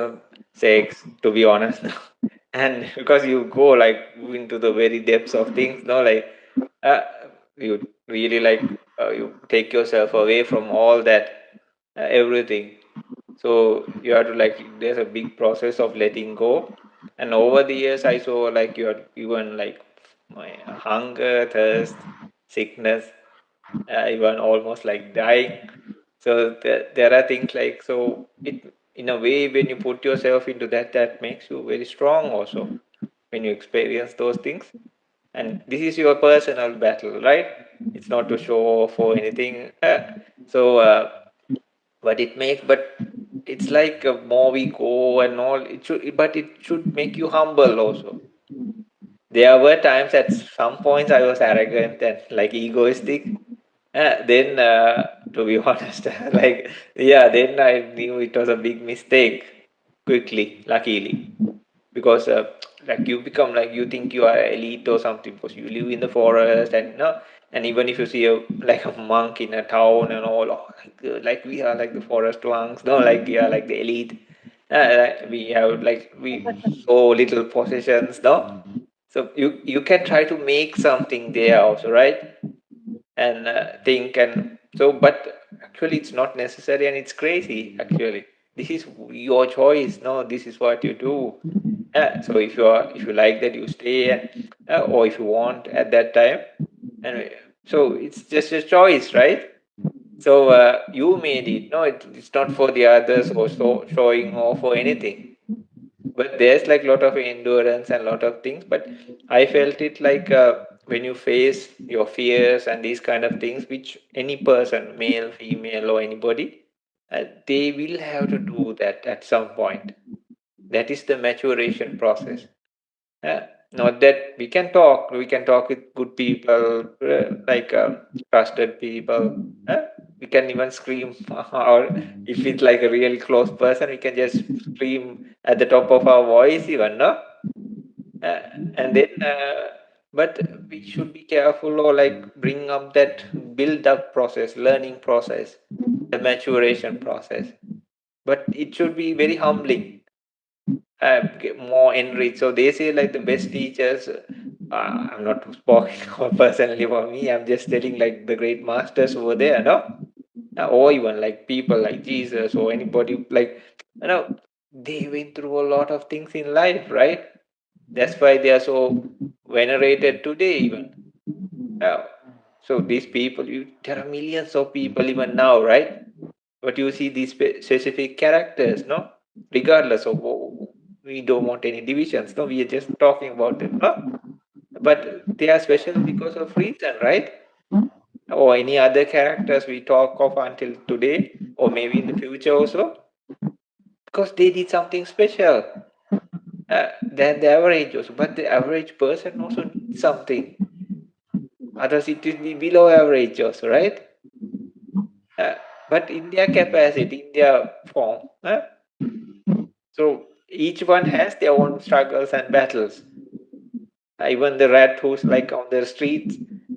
sex, to be honest. And because you go like into the very depths of things, no, like uh, you really like you take yourself away from all that, everything. So you have to like there's a big process of letting go. And over the years I saw like you are even like my hunger, thirst, sickness, even almost like dying. So there are things like, so it in a way when you put yourself into that, that makes you very strong also when you experience those things. And this is your personal battle, right? It's not to show off or anything. So but it's like more we go and all, it should make you humble also. There were times at some points I was arrogant and like egoistic. Then, to be honest, like, yeah, then I knew it was a big mistake quickly, luckily, because like you become like you think you are elite or something because you live in the forest, and and even if you see a like a monk in a town and all, oh, like we are like the forest monks, no, like we are like the elite. We have like we so little possessions, no. So you can try to make something there also, right? And think, and so, but actually it's not necessary, and it's crazy actually. This is your choice, no, this is what you do. So if you like that, you stay, and or if you want at that time, and so it's just a choice, right? So you made it, no, it's not for the others or so showing off or anything. But there's like a lot of endurance and a lot of things. But I felt it like when you face your fears and these kind of things, which any person, male, female, or anybody, they will have to do that at some point. That is the maturation process. uh, Not that we can talk with good people, like trusted people. uh, we can even scream, or if it's like a really close person, we can just scream at the top of our voice even, no. uh, and then but we should be careful, or like bring up that build up process, learning process, the maturation process. But it should be very humbling, get more enriched. So they say like the best teachers. I'm not speaking personally for me. I'm just telling like the great masters over there, no, or even like people like Jesus or anybody like, you know, they went through a lot of things in life, right? That's why they are so venerated today, even. Uh, so these people, there are millions of people even now, right? But you see these specific characters, no? Regardless of, we don't want any divisions, no? We are just talking about them, no? But they are special because of reason, right? Or any other characters we talk of until today, or maybe in the future also, because they did something special than the average also. But the average person also needs something. Others it will be below average also, right? Uh, but in their capacity, in their form. So each one has their own struggles and battles. Even the rat who's like on the streets,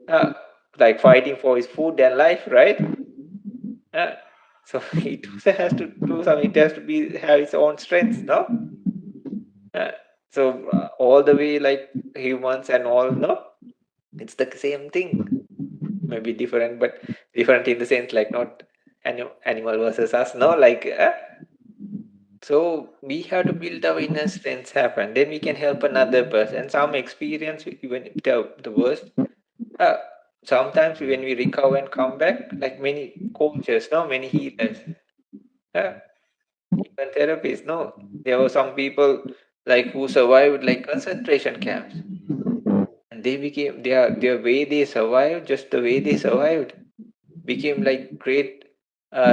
uh, like fighting for his food and life, right? Uh, so it also has to do something. It has to be have its own strengths, no? Uh, so all the way like humans and all, no? It's the same thing. Maybe different, but different in the sense like not animal versus us, no? Like so we have to build our inner strengths happen. Then we can help another person. Some experience, even if the worst. Uh, Sometimes when we recover and come back, like many coaches, no, many healers, uh, even therapists, no, there were some people like who survived like concentration camps, and they became their way they survived, just the way they survived, became like great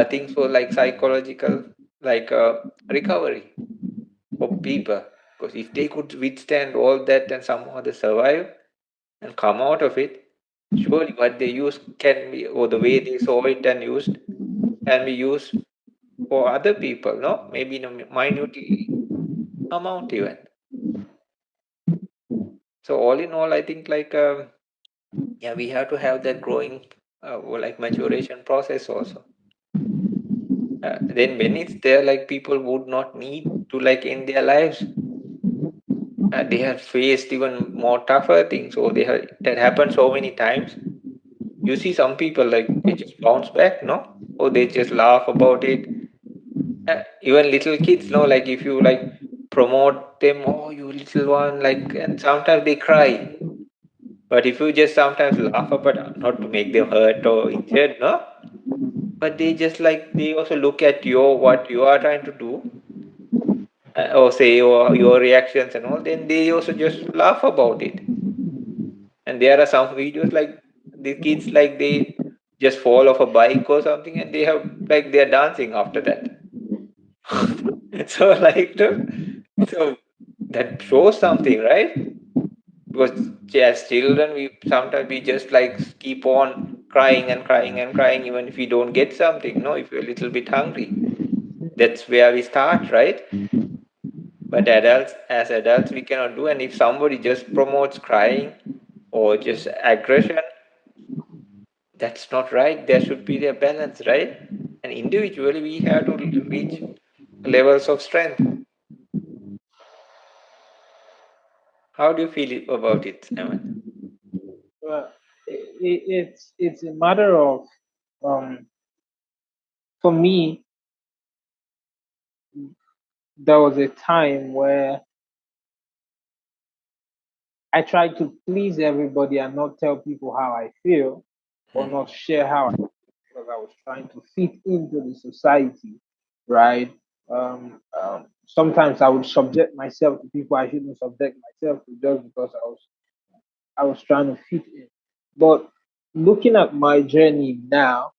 things for like psychological like recovery for people. Because if they could withstand all that and somehow they survive and come out of it, surely what they use can be, or the way they saw it and used, can be used for other people, no? Maybe in a minute amount even. So all in all, I think like yeah, we have to have that growing or like maturation process also. Then when it's there, like people would not need to like end their lives. They have faced even more tougher things, or they have that happened so many times. You see some people like they just bounce back, no, or they just laugh about it. Even little kids, no, like if you like promote them, oh you little one, like, and sometimes they cry. But if you just sometimes laugh about, not to make them hurt or injured, no, but they just like they also look at your what you are trying to do, or say or your reactions and all, then they also just laugh about it. And there are some videos like the kids like they just fall off a bike or something, and they have like they're dancing after that. So like so that shows something, right? Because as children we sometimes we just like keep on crying and crying and crying even if we don't get something, no, if we're a little bit hungry. That's where we start, right? But as adults, we cannot do. And if somebody just promotes crying or just aggression, that's not right. There should be a balance, right? And individually, we have to reach levels of strength. How do you feel about it, Simon? Well, it's a matter of um, for me, there was a time where I tried to please everybody and not tell people how I feel or not Mm-hmm. share how I feel because I was trying to fit into the society, right? Sometimes I would subject myself to people I shouldn't subject myself to just because I was trying to fit in. But looking at my journey now,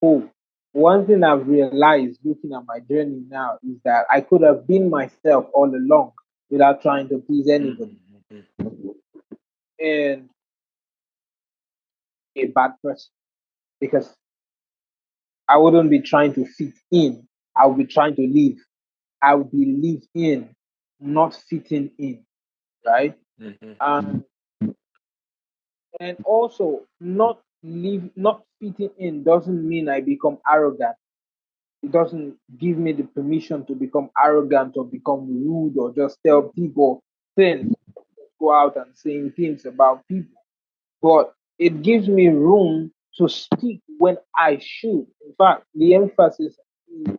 oh, one thing I've realized looking at my journey now is that I could have been myself all along without trying to please anybody. Mm-hmm. And a bad person because I wouldn't be trying to fit in. I would be trying to live. I would be live in, not fitting in, right? Mm-hmm. Um, and also not fitting in doesn't mean I become arrogant. It doesn't give me the permission to become arrogant or become rude or just tell people things, go out and saying things about people. But it gives me room to speak when I should. In fact, the emphasis is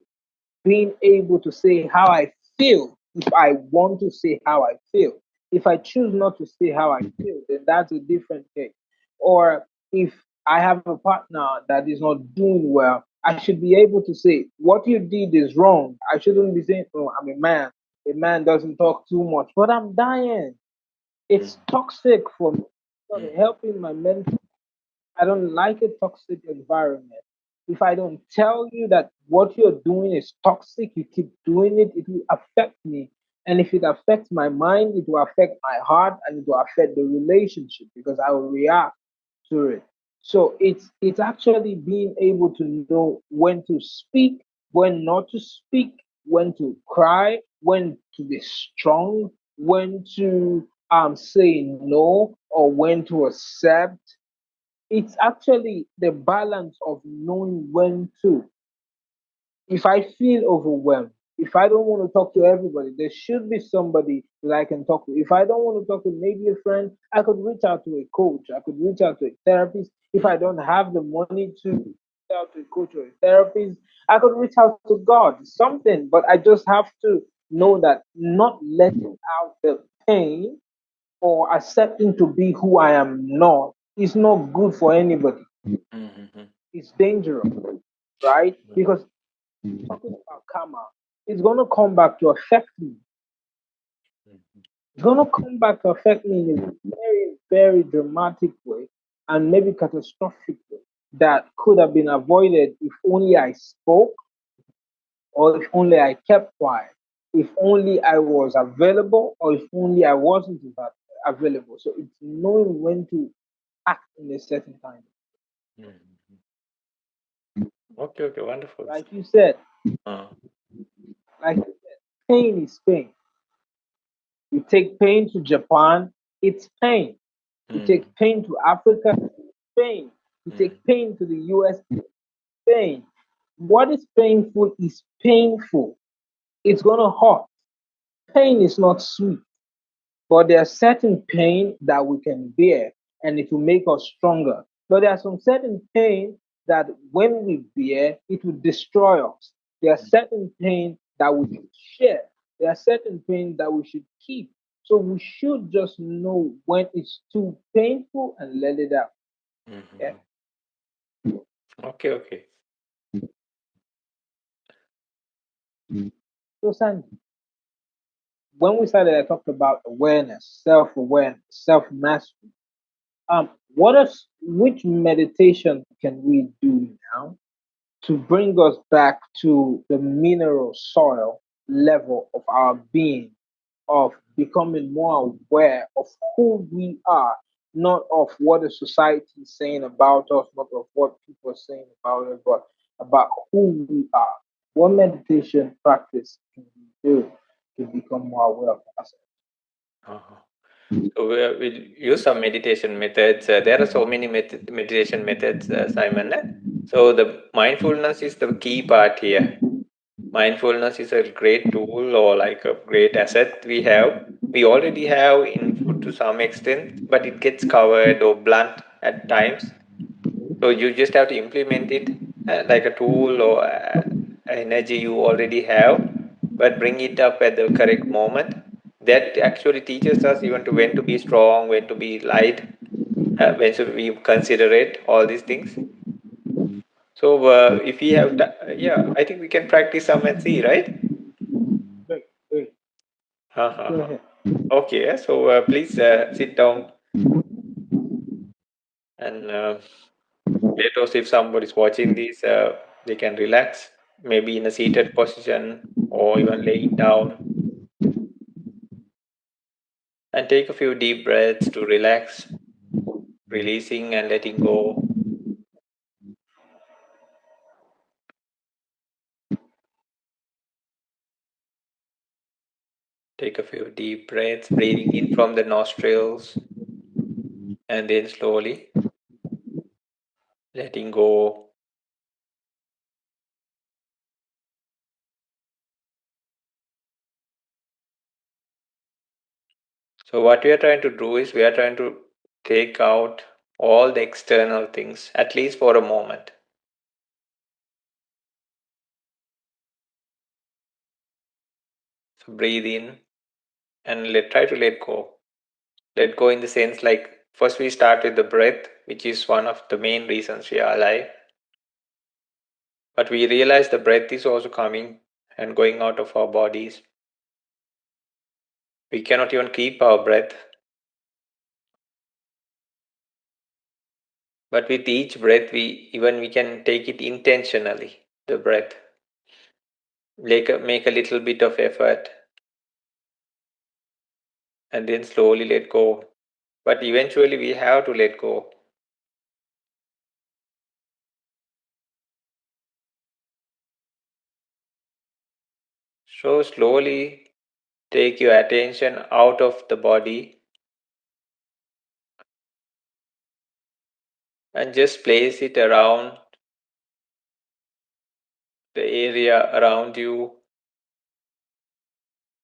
being able to say how I feel if I want to say how I feel. If I choose not to say how I feel, then that's a different case. Or if I have a partner that is not doing well, I should be able to say, what you did is wrong. I shouldn't be saying, oh, I'm a man. A man doesn't talk too much, but I'm dying. It's toxic for me. It's not Mm-hmm. helping my mental. I don't like a toxic environment. If I don't tell you that what you're doing is toxic, you keep doing it, it will affect me. And if it affects my mind, it will affect my heart and it will affect the relationship because I will react to it. So it's actually being able to know when to speak, when not to speak, when to cry, when to be strong, when to say no or when to accept. It's actually the balance of knowing when to. If I feel overwhelmed, if I don't want to talk to everybody, there should be somebody that I can talk to. If I don't want to talk to maybe a friend, I could reach out to a coach. I could reach out to a therapist. If I don't have the money to reach out to a coach or a therapist, I could reach out to God, something. But I just have to know that not letting out the pain or accepting to be who I am not is not good for anybody. Mm-hmm. It's dangerous, right? Because talking about karma, it's gonna come back to affect me. It's gonna come back to affect me in a very, very dramatic way and maybe catastrophic way that could have been avoided if only I spoke or if only I kept quiet, if only I was available or if only I wasn't available. So it's knowing when to act in a certain time. Mm-hmm. Okay, okay, wonderful. Like you said, Uh, like you said, pain is pain. You take pain to Japan, it's pain. You mm, take pain to Africa, it's pain. You mm, take pain to the US, it's pain. What is painful is painful. It's gonna hurt. Pain is not sweet, but there are certain pain that we can bear and it will make us stronger. But there are some certain pain that when we bear, it will destroy us. There are certain pain that we should share. There are certain pain that we should keep. So we should just know when it's too painful and let it out. Yeah. mm-hmm. Okay, okay. So Sandy, when we started, I talked about awareness, self-awareness, self-mastery. Which meditation can we do now to bring us back to the mineral soil level of our being, of becoming more aware of who we are, not of what the society is saying about us, not of what people are saying about us, but about who we are. what meditation practice can we do to become more aware of ourselves? Uh-huh. So we'll use some meditation methods. There are so many meditation methods, Simon. So the mindfulness is the key part here. Mindfulness is a great tool or like a great asset we have. We already have input to some extent, but it gets covered or blunt at times. So you just have to implement it like a tool or energy you already have, but bring it up at the correct moment. That actually teaches us even to when to be strong, when to be light, when should we considerate all these things. So if we have, yeah, I think we can practice some and see, right? Great, great. Uh-huh. Go ahead. Okay, so please sit down and let us, if somebody is watching this, they can relax, maybe in a seated position or even laying down, and take a few deep breaths to relax, releasing and letting go. Take a few deep breaths, breathing in from the nostrils and then slowly letting go. So, what we are trying to do is we are trying to take out all the external things, at least for a moment. So, breathe in and try to let go. Let go in the sense like first we start with the breath, which is one of the main reasons we are alive. But we realize the breath is also coming and going out of our bodies. We cannot even keep our breath. But with each breath, we can take it intentionally, the breath. Make a little bit of effort and then slowly let go. But eventually we have to let go. So slowly take your attention out of the body and just place it around the area around you,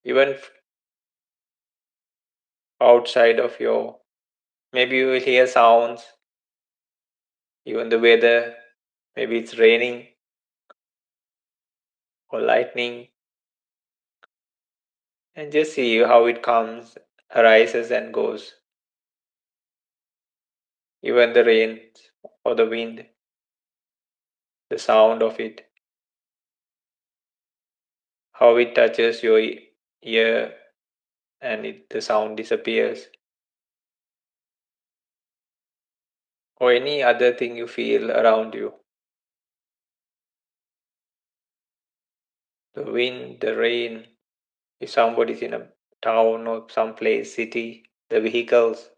even outside of your. Maybe you will hear sounds, even the weather. Maybe it's raining or lightning. And just see how it comes, arises, and goes. Even the rain or the wind, the sound of it, how it touches your ear and the sound disappears. Or any other thing you feel around you. The wind, the rain, if somebody's in a town or some place, city, the vehicles,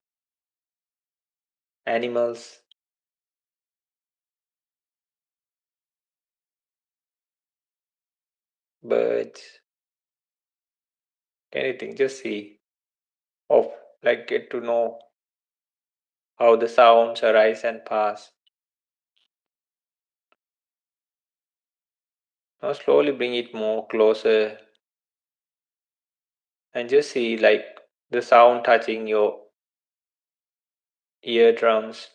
animals, birds, anything, just see. Of like get to know how the sounds arise and pass. Now slowly bring it more closer and just see like the sound touching your eardrums.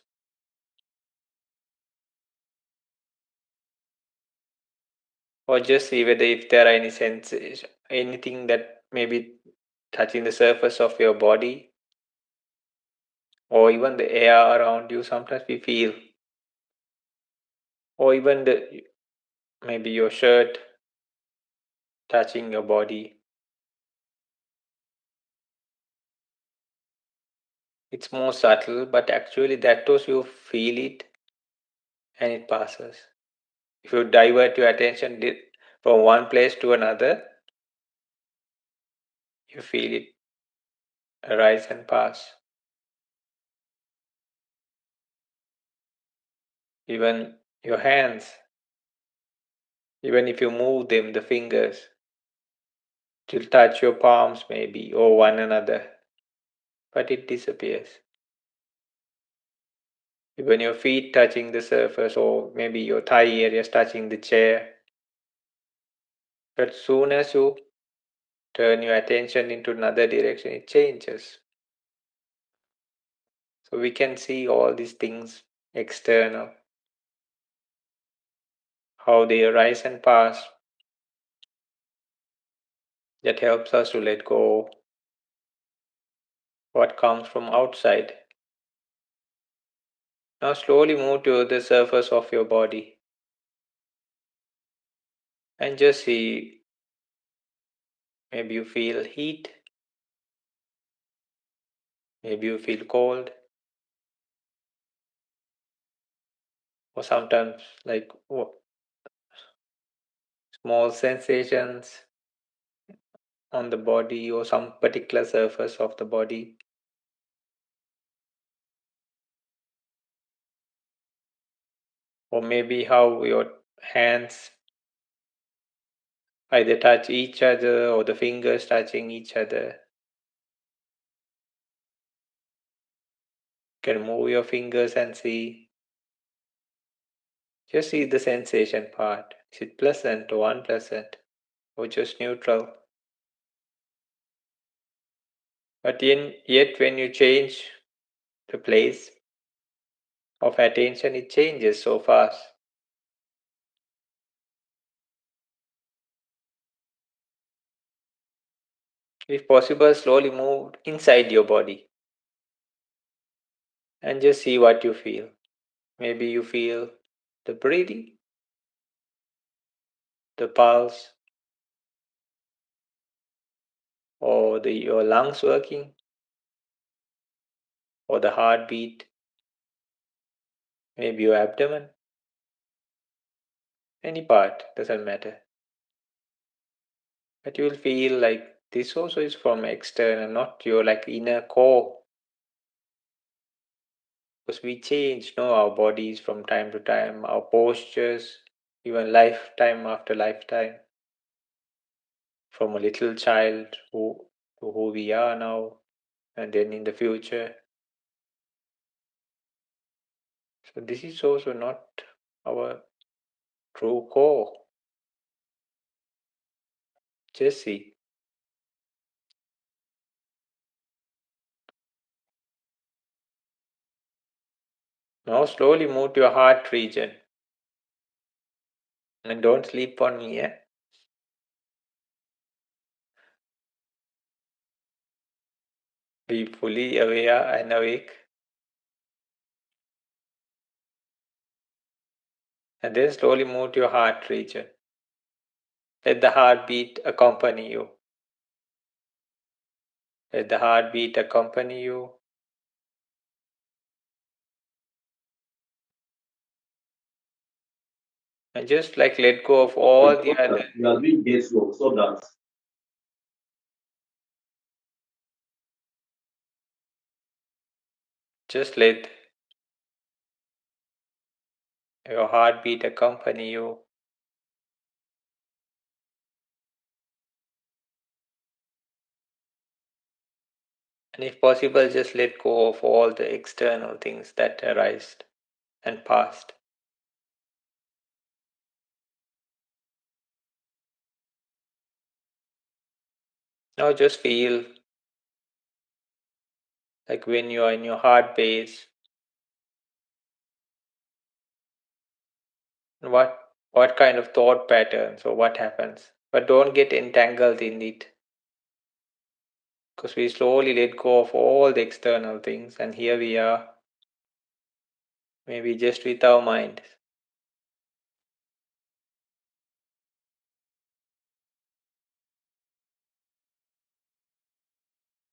Or just see whether if there are any senses, anything that may be touching the surface of your body or even the air around you. Sometimes we feel, or even the maybe your shirt touching your body. It's more subtle, but actually that too you feel it and it passes. If you divert your attention from one place to another, you feel it arise and pass. Even your hands, Even if you move them, the fingers, it will touch your palms maybe or one another, but it disappears. Even your feet touching the surface or maybe your thigh areas touching the chair. But soon as you turn your attention into another direction, it changes. So we can see all these things external, how they arise and pass. That helps us to let go what comes from outside. Now slowly move to the surface of your body and just see, maybe you feel heat, maybe you feel cold, or sometimes like small sensations on the body or some particular surface of the body. Or maybe how your hands either touch each other or the fingers touching each other. You can move your fingers and see. Just see the sensation part. Is it pleasant or unpleasant or just neutral? But yet when you change the place of attention, it changes so fast. If possible, slowly move inside your body and just see what you feel. Maybe you feel the breathing, the pulse, or your lungs working, or the heartbeat, maybe your abdomen, any part, doesn't matter. But you will feel like this also is from external, not your like inner core. Because we change, our bodies from time to time, our postures, even lifetime after lifetime. From a little child to who we are now, and then in the future. So this is also not our true core. Just see. Now slowly move to your heart region. And don't sleep on me, eh? Be fully aware and awake. And then slowly move to your heart region. Let the heartbeat accompany you. Let the heartbeat accompany you. And just like let go of all the other. You are doing guesswork so that Just let your heartbeat accompany you. And if possible, just let go of all the external things that arise and passed. Now just feel like when you are in your heart base, what kind of thought patterns or what happens. But don't get entangled in it. Because we slowly let go of all the external things, and here we are, maybe just with our mind.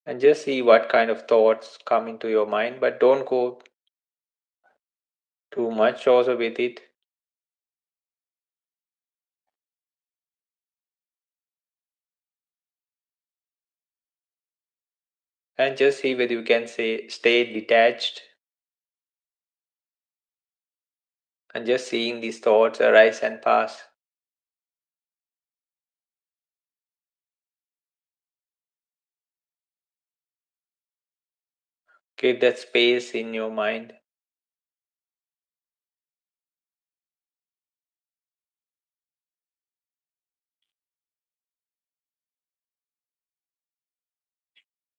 And just see what kind of thoughts come into your mind, but don't go too much also with it. And just see whether you can stay detached and just seeing these thoughts arise and pass. Give that space in your mind.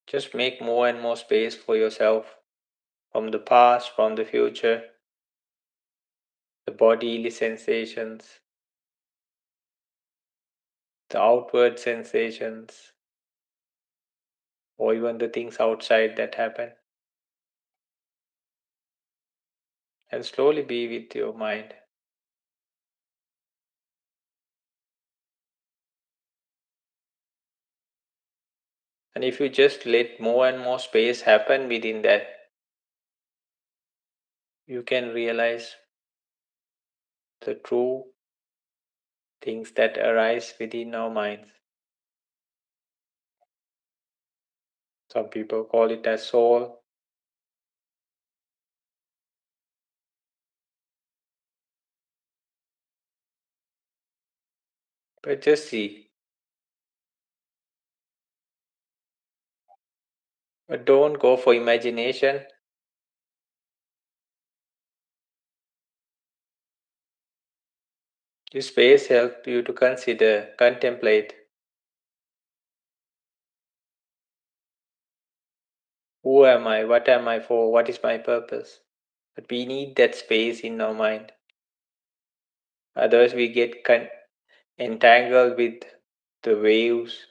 Just make more and more space for yourself, from the past, from the future, the bodily sensations, the outward sensations, or even the things outside that happen. And slowly be with your mind. And if you just let more and more space happen within that, you can realize the true things that arise within our minds. Some people call it as soul. But just see. But don't go for imagination. This space helps you to consider, contemplate. Who am I? What am I for? What is my purpose? But we need that space in our mind. Otherwise, we get entangled with the waves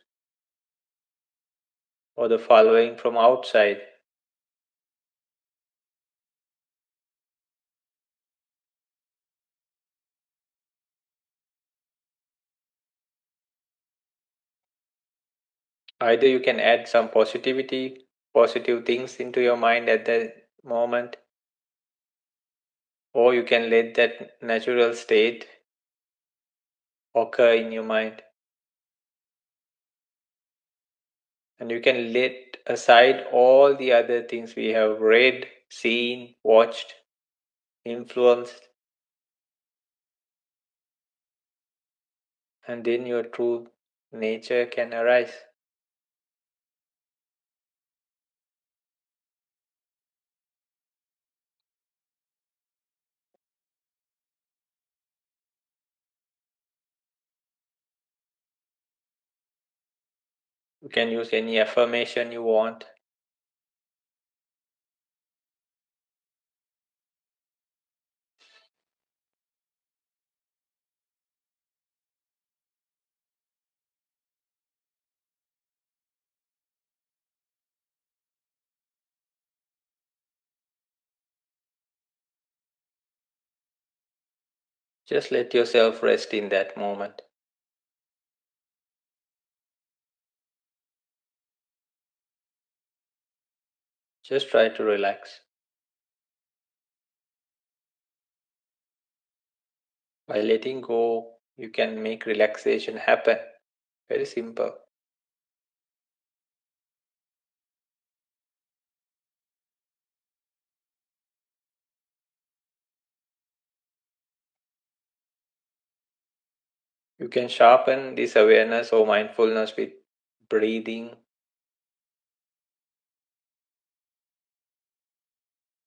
or the following from outside. Either you can add some positivity, positive things into your mind at that moment, or you can let that natural state occur in your mind. And you can let aside all the other things we have read, seen, watched, influenced, and then your true nature can arise. You can use any affirmation you want. Just let yourself rest in that moment. Just try to relax. By letting go, you can make relaxation happen. Very simple. You can sharpen this awareness or mindfulness with breathing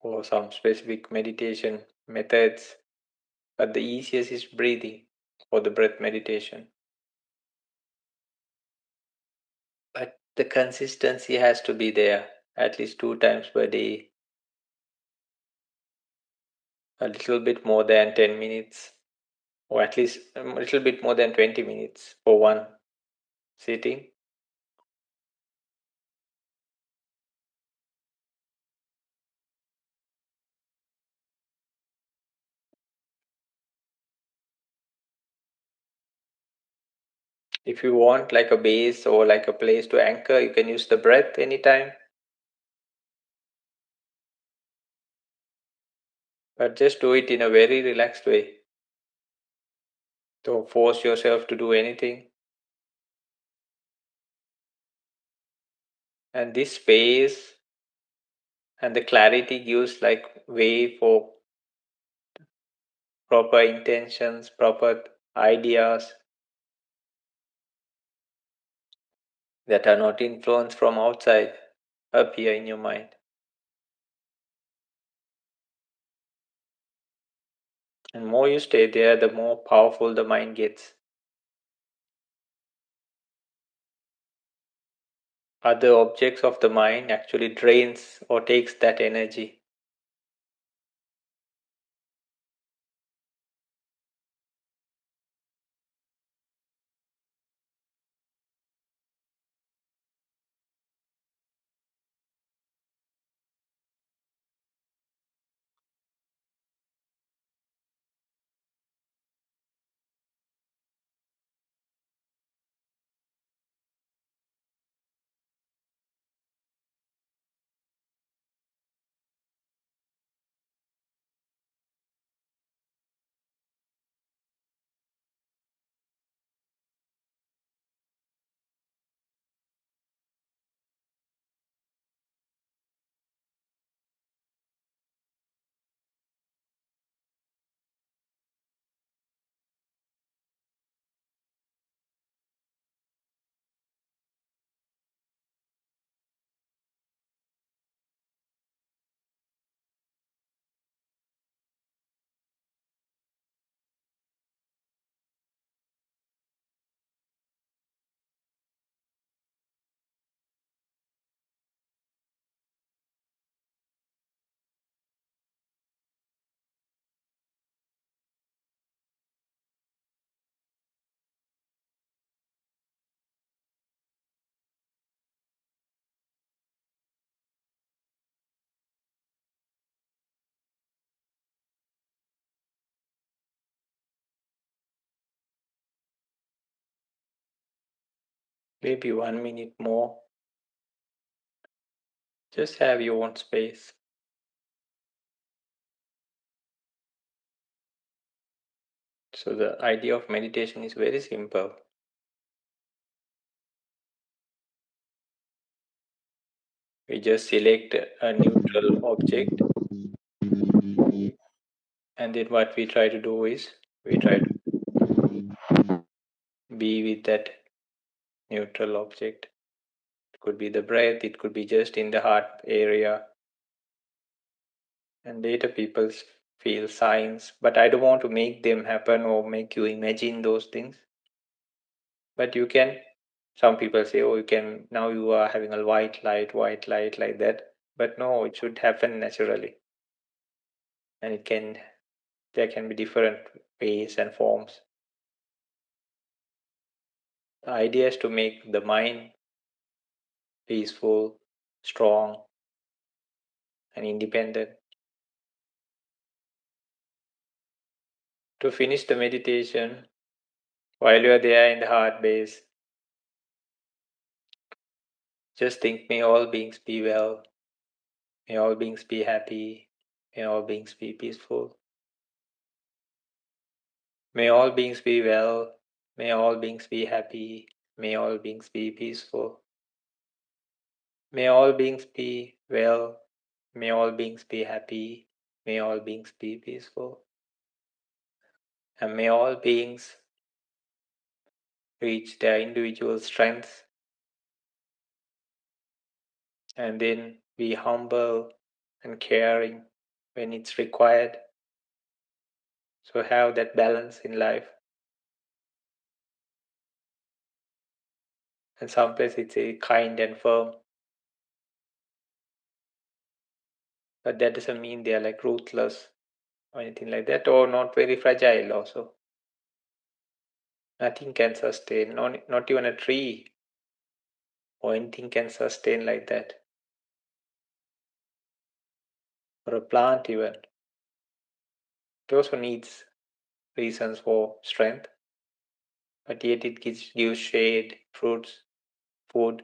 or some specific meditation methods. But the easiest is breathing or the breath meditation. But the consistency has to be there at least 2 times per day, a little bit more than 10 minutes, or at least a little bit more than 20 minutes for one sitting. If you want like a base or like a place to anchor, you can use the breath anytime. But just do it in a very relaxed way. Don't force yourself to do anything. And this space and the clarity gives like way for proper intentions, proper ideas that are not influenced from outside appear in your mind. And more you stay there, the more powerful the mind gets. Other objects of the mind actually drains or takes that energy. Maybe 1 minute more. Just have your own space. So the idea of meditation is very simple. We just select a neutral object, and then what we try to do is we try to be with that neutral object. It could be the breath, it could be just in the heart area. And later people feel signs, but I don't want to make them happen or make you imagine those things. But you can, some people say, oh, you can, now you are having a white light like that. But no, it should happen naturally. And there can be different ways and forms. The idea is to make the mind peaceful, strong, and independent. To finish the meditation, while you are there in the heart base, just think, may all beings be well, may all beings be happy, may all beings be peaceful. May all beings be well, may all beings be happy, may all beings be peaceful. May all beings be well, may all beings be happy, may all beings be peaceful. And may all beings reach their individual strengths and then be humble and caring when it's required. So have that balance in life. And sometimes it's a kind and firm. But that doesn't mean they are like ruthless or anything like that, or not very fragile also. Nothing can sustain, not even a tree or anything can sustain like that. Or a plant even. It also needs reasons for strength, but yet it gives shade, fruits, food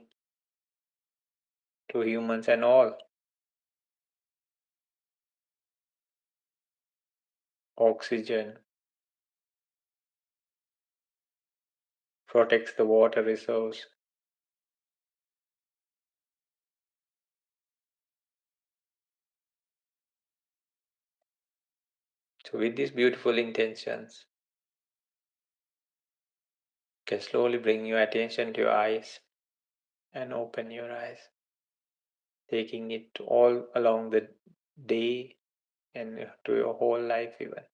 to humans and all. Oxygen, protects the water resource. So with these beautiful intentions, you can slowly bring your attention to your eyes and open your eyes, taking it all along the day and to your whole life even.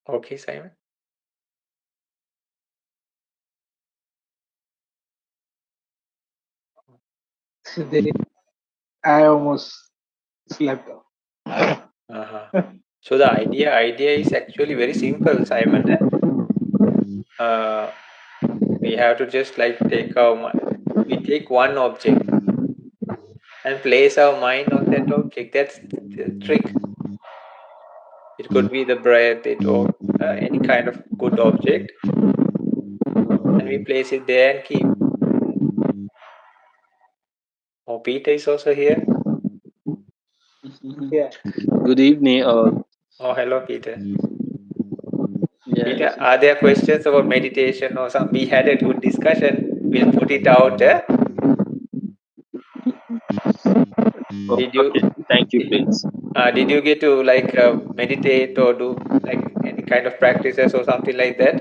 Okay, Simon. Today, I almost slept. Uh-huh. So the idea is actually very simple, Simon. Uh, we have to just like we take one object and place our mind on that object. That's the trick. It could be the breath, or any kind of good object, and we place it there and keep. Oh, Peter is also here. Yeah. Good evening. Oh, hello, Peter. Peter, Yes. are there questions about meditation or some? We had a good discussion. We'll put it out. Oh, Did you okay. Thank you, Prince. did you get to like meditate or do like any kind of practices or something like that?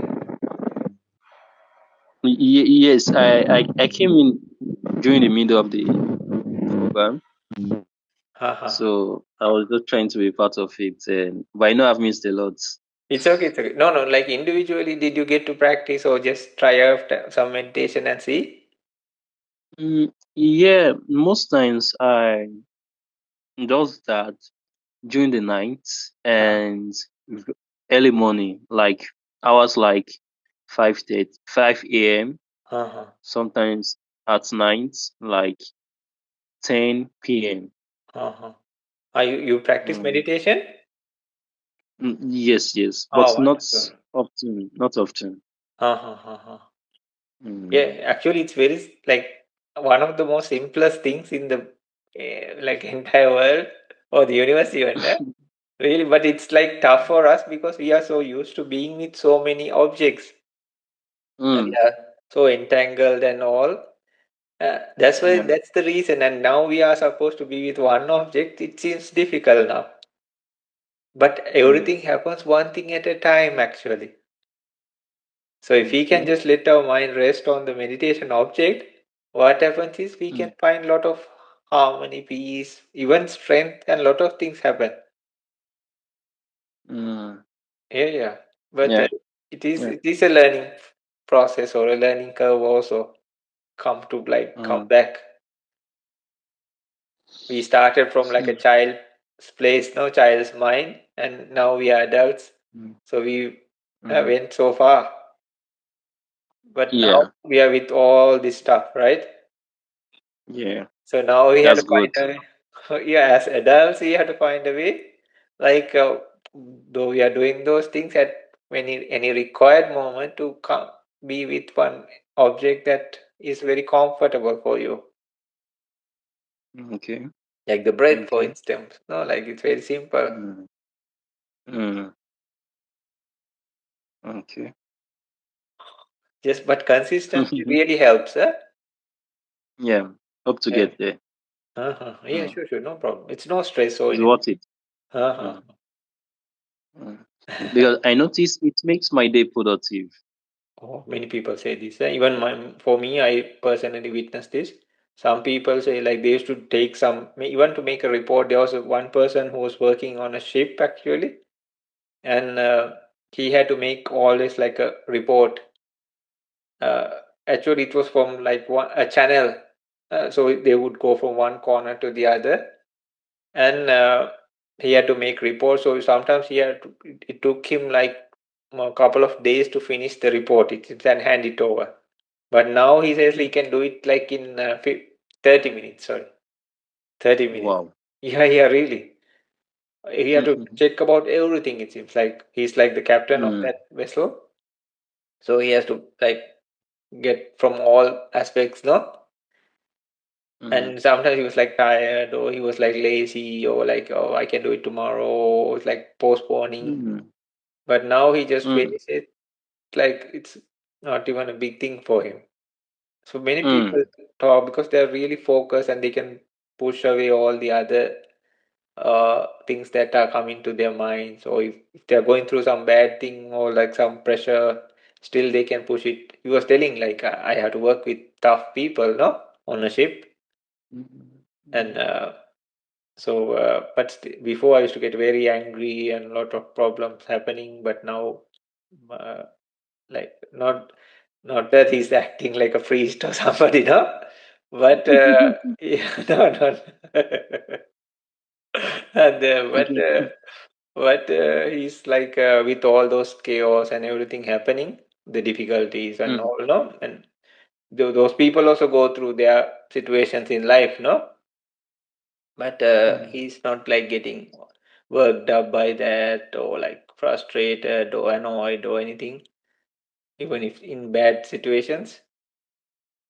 Yes, I came in during the middle of the program, Uh-huh. so I was just trying to be part of it. But I know I've missed a lot. It's okay. It's okay. No, no. Like individually, did you get to practice or just try out some meditation and see? Yeah, most times I does that during the night Uh, and early morning, like hours like 5 a.m. uh-huh. Sometimes at night, like 10 p.m. Uh-huh. Are you practice Mm. meditation? Yes, yes, but Oh, not wonderful. often. Not often. Uh-huh. Uh-huh. Mm. Yeah, actually, it's very like one of the most simplest things in the like entire world or the universe even. Really, but it's like tough for us because we are so used to being with so many objects. And Mm. we are so entangled and all. That's why Yeah. that's the reason. And now we are supposed to be with one object. It seems difficult now. But Mm. everything happens one thing at a time, actually. So if we can Okay. just let our mind rest on the meditation object, what happens is we can Mm. find a lot of harmony, peace, even strength, and a lot of things happen. Mm. Yeah, yeah. But Yeah. it is Yeah. it is a learning process or a learning curve also. Come Mm. back. We started from like a Mm. child's place, no child's mind, and now we are adults. Mm. So we Mm. went so far, but now Yeah. we are with all this stuff, right? Yeah. So now we have to That's find good. a way. Yeah, as adults, we have to find a way. Like though we are doing those things at any required moment to come be with one object that is very comfortable for you, Okay. like the breath, for Okay. instance. No, like it's very simple. Mm. Mm. Okay. Just but consistency really helps, eh? Yeah. Hope to Yeah. get there. Uh-huh. Yeah, Mm. sure, sure, no problem. It's no stress or It's anything. worth it. Uh-huh. Mm. Mm. Because I notice it makes my day productive. Oh, many people say this. Even for me, I personally witnessed this. Some people say like they used to take even to make a report. There was one person who was working on a ship actually, and he had to make always like a report. Uh, Actually, it was from like a channel, so they would go from one corner to the other, and he had to make reports. So sometimes it took him like a couple of days to finish the report. And hand it over. But now he says he can do it like in 30 minutes. Sorry, 30 minutes. Wow. Yeah, yeah, really. He had to Mm. check about everything. It seems like he's like the captain of Mm. that vessel, so he has to like get from all aspects, no. Mm. And sometimes he was like tired, or he was like lazy, or like, oh, I can do it tomorrow. It's like postponing. Mm. But now he just Mm. finished it. Like it's not even a big thing for him. So many Mm. people talk because they're really focused and they can push away all the other things that are coming to their minds. Or if they're going through some bad thing or like some pressure, still they can push it. He was telling like I have to work with tough people, no, on a ship, Mm. and So, before I used to get very angry and a lot of problems happening, but now, uh, like not that he's acting like a priest or somebody, no, but yeah, no, no, and he's like with all those chaos and everything happening, the difficulties and all, no, and those people also go through their situations in life, no, but he's not like getting worked up by that or like frustrated or annoyed or anything, even if in bad situations.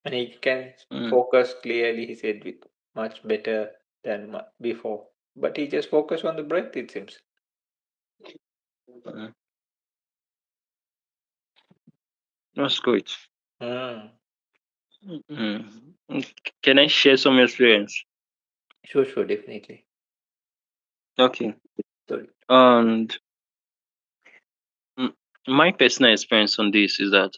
And he can focus clearly, he said, with much better than before. But he just focused on the breath, it seems. That's great. Mm. Can I share some experience? Sure, definitely. Okay. Sorry. And my personal experience on this is that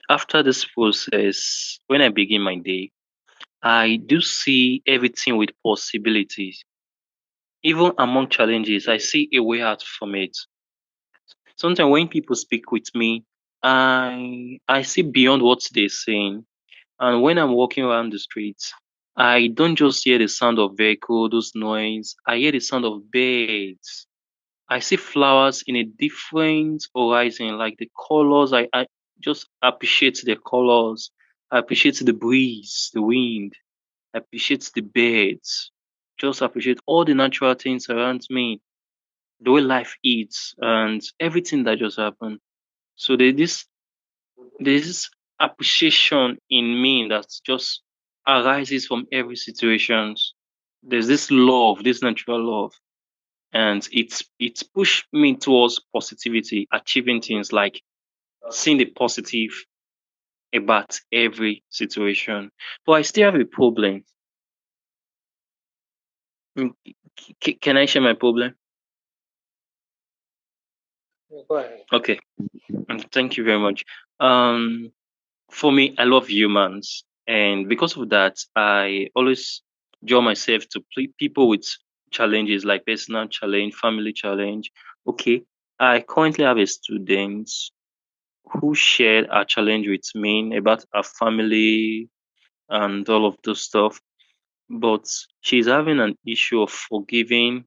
after this process, when I begin my day, I do see everything with possibilities. Even among challenges, I see a way out from it. Sometimes when people speak with me, I see beyond what they're saying. And when I'm walking around the streets, I don't just hear the sound of vehicle, those noise. I hear the sound of birds. I see flowers in a different horizon, like the colors. I just appreciate the colors. I appreciate the breeze, the wind. I appreciate the birds. Just appreciate all the natural things around me, the way life is, and everything that just happened. So there's this appreciation in me that just arises from every situation. There's this love, this natural love, and it's pushed me towards positivity, achieving things like seeing the positive about every situation. But I still have a problem. Can I share my problem? Go ahead. Okay. Thank you very much. Um, for me, I love humans, and because of that, I always draw myself to people with challenges like personal challenge, family challenge. Okay, I currently have a student who shared a challenge with me about her family and all of those stuff, but she's having an issue of forgiving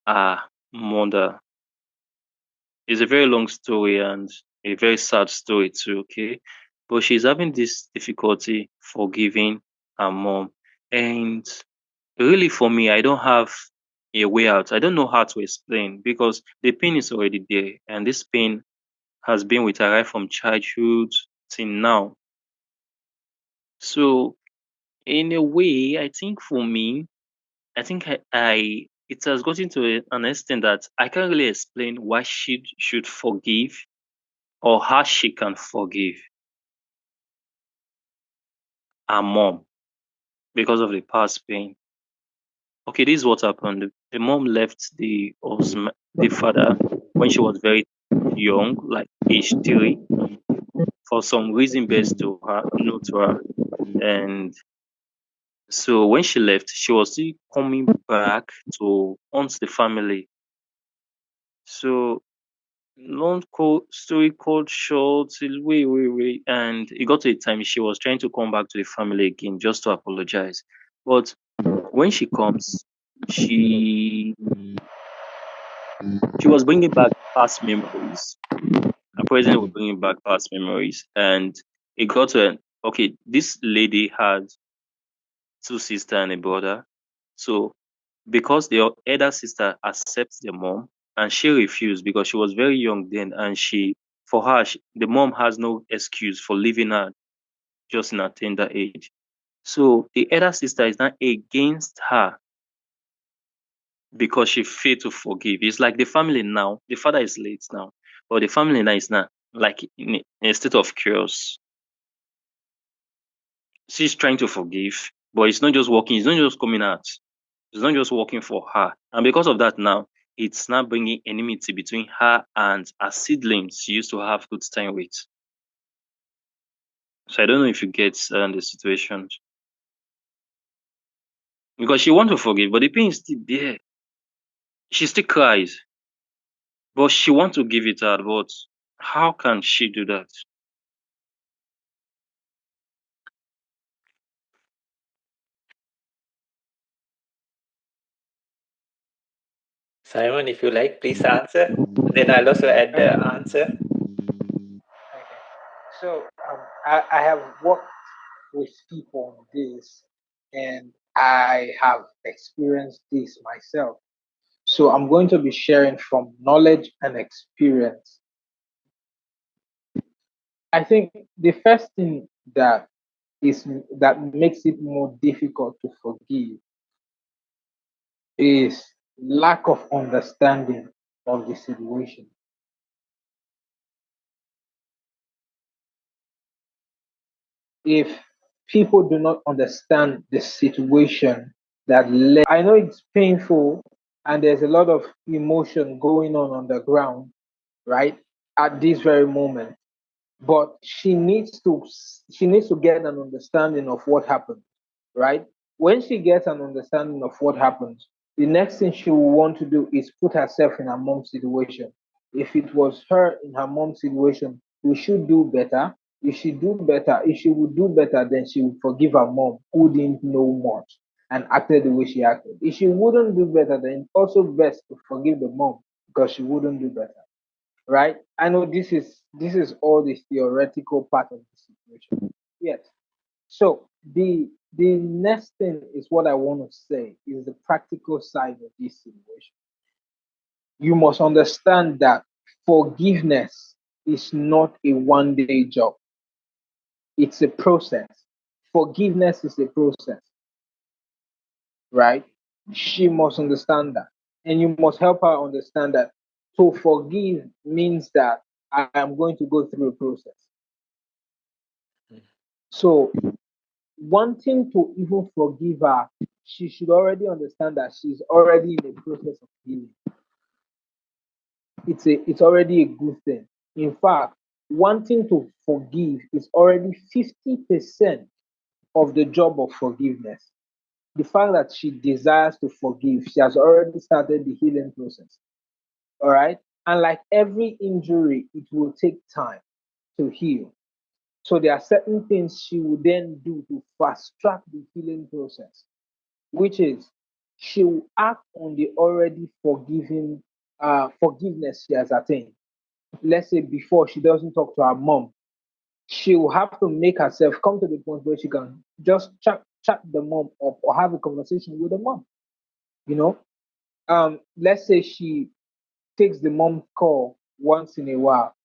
her mother. It's a very long story and a very sad story too, okay? But she's having this difficulty forgiving her mom. And really for me, I don't have a way out. I don't know how to explain because the pain is already there. And this pain has been with her right from childhood till now. So in a way, I think for me, I think I it has gotten to an extent that I can't really explain why she should forgive or how she can forgive her mom because of the past pain. Okay, this is what happened. The mom left the father when she was very young, like age 3, for some reason best to her, no to her. And so when she left, she was still coming back to haunt the family. So long story called short, wait, and it got to a time she was trying to come back to the family again just to apologize. But when she comes, she she was bringing back past memories. Her present was bringing back past memories, and it got to okay. This lady had two sisters and a brother, so because the elder sister accepts the mom, and she refused because she was very young then, and for her, the mom has no excuse for leaving her just in a tender age. So the elder sister is not against her because she failed to forgive. It's like the family now, the father is late now, but the family now is not like in a state of chaos. She's trying to forgive, but it's not just working, it's not just coming out, it's not just working for her. And because of that now, it's now bringing enmity between her and her siblings she used to have good time with. So I don't know if you get the situation. because she wants to forgive, but the pain is still there. She still cries, but she wants to give it out. But how can she do that? Simon, if you like, please answer. Then I'll also add the answer. Okay. So I have worked with people on this, and I have experienced this myself. So I'm going to be sharing from knowledge and experience. I think the first thing is that makes it more difficult to forgive is lack of understanding of the situation. If people do not understand the situation that led, I know it's painful and there's a lot of emotion going on the ground, right, at this very moment. But she needs to get an understanding of what happened, right? When she gets an understanding of what happens, the next thing she will want to do is put herself in her mom's situation. If it was her in her mom's situation, we should do better. If she do better, if she would do better, then she would forgive her mom who didn't know much and acted the way she acted. If she wouldn't do better, then it's also best to forgive the mom because she wouldn't do better, right? I know this is all the theoretical part of the situation. Yes. So the next thing is what I want to say is the practical side of this situation. You must understand that forgiveness is not a one-day job. It's a process. Forgiveness is a process, right? She must understand that. And you must help her understand that to forgive means that I am going to go through a process. So wanting to even forgive her, she should already understand that she's already in the process of healing. It's already a good thing. In fact, wanting to forgive is already 50% of the job of forgiveness. The fact that she desires to forgive, she has already started the healing process. All right. And like every injury, it will take time to heal. So there are certain things she will then do to fast track the healing process, which is she will act on the already forgiveness she has attained. Let's say before she doesn't talk to her mom, she will have to make herself come to the point where she can just chat the mom up or have a conversation with the mom. You know, let's say she takes the mom call once in a while.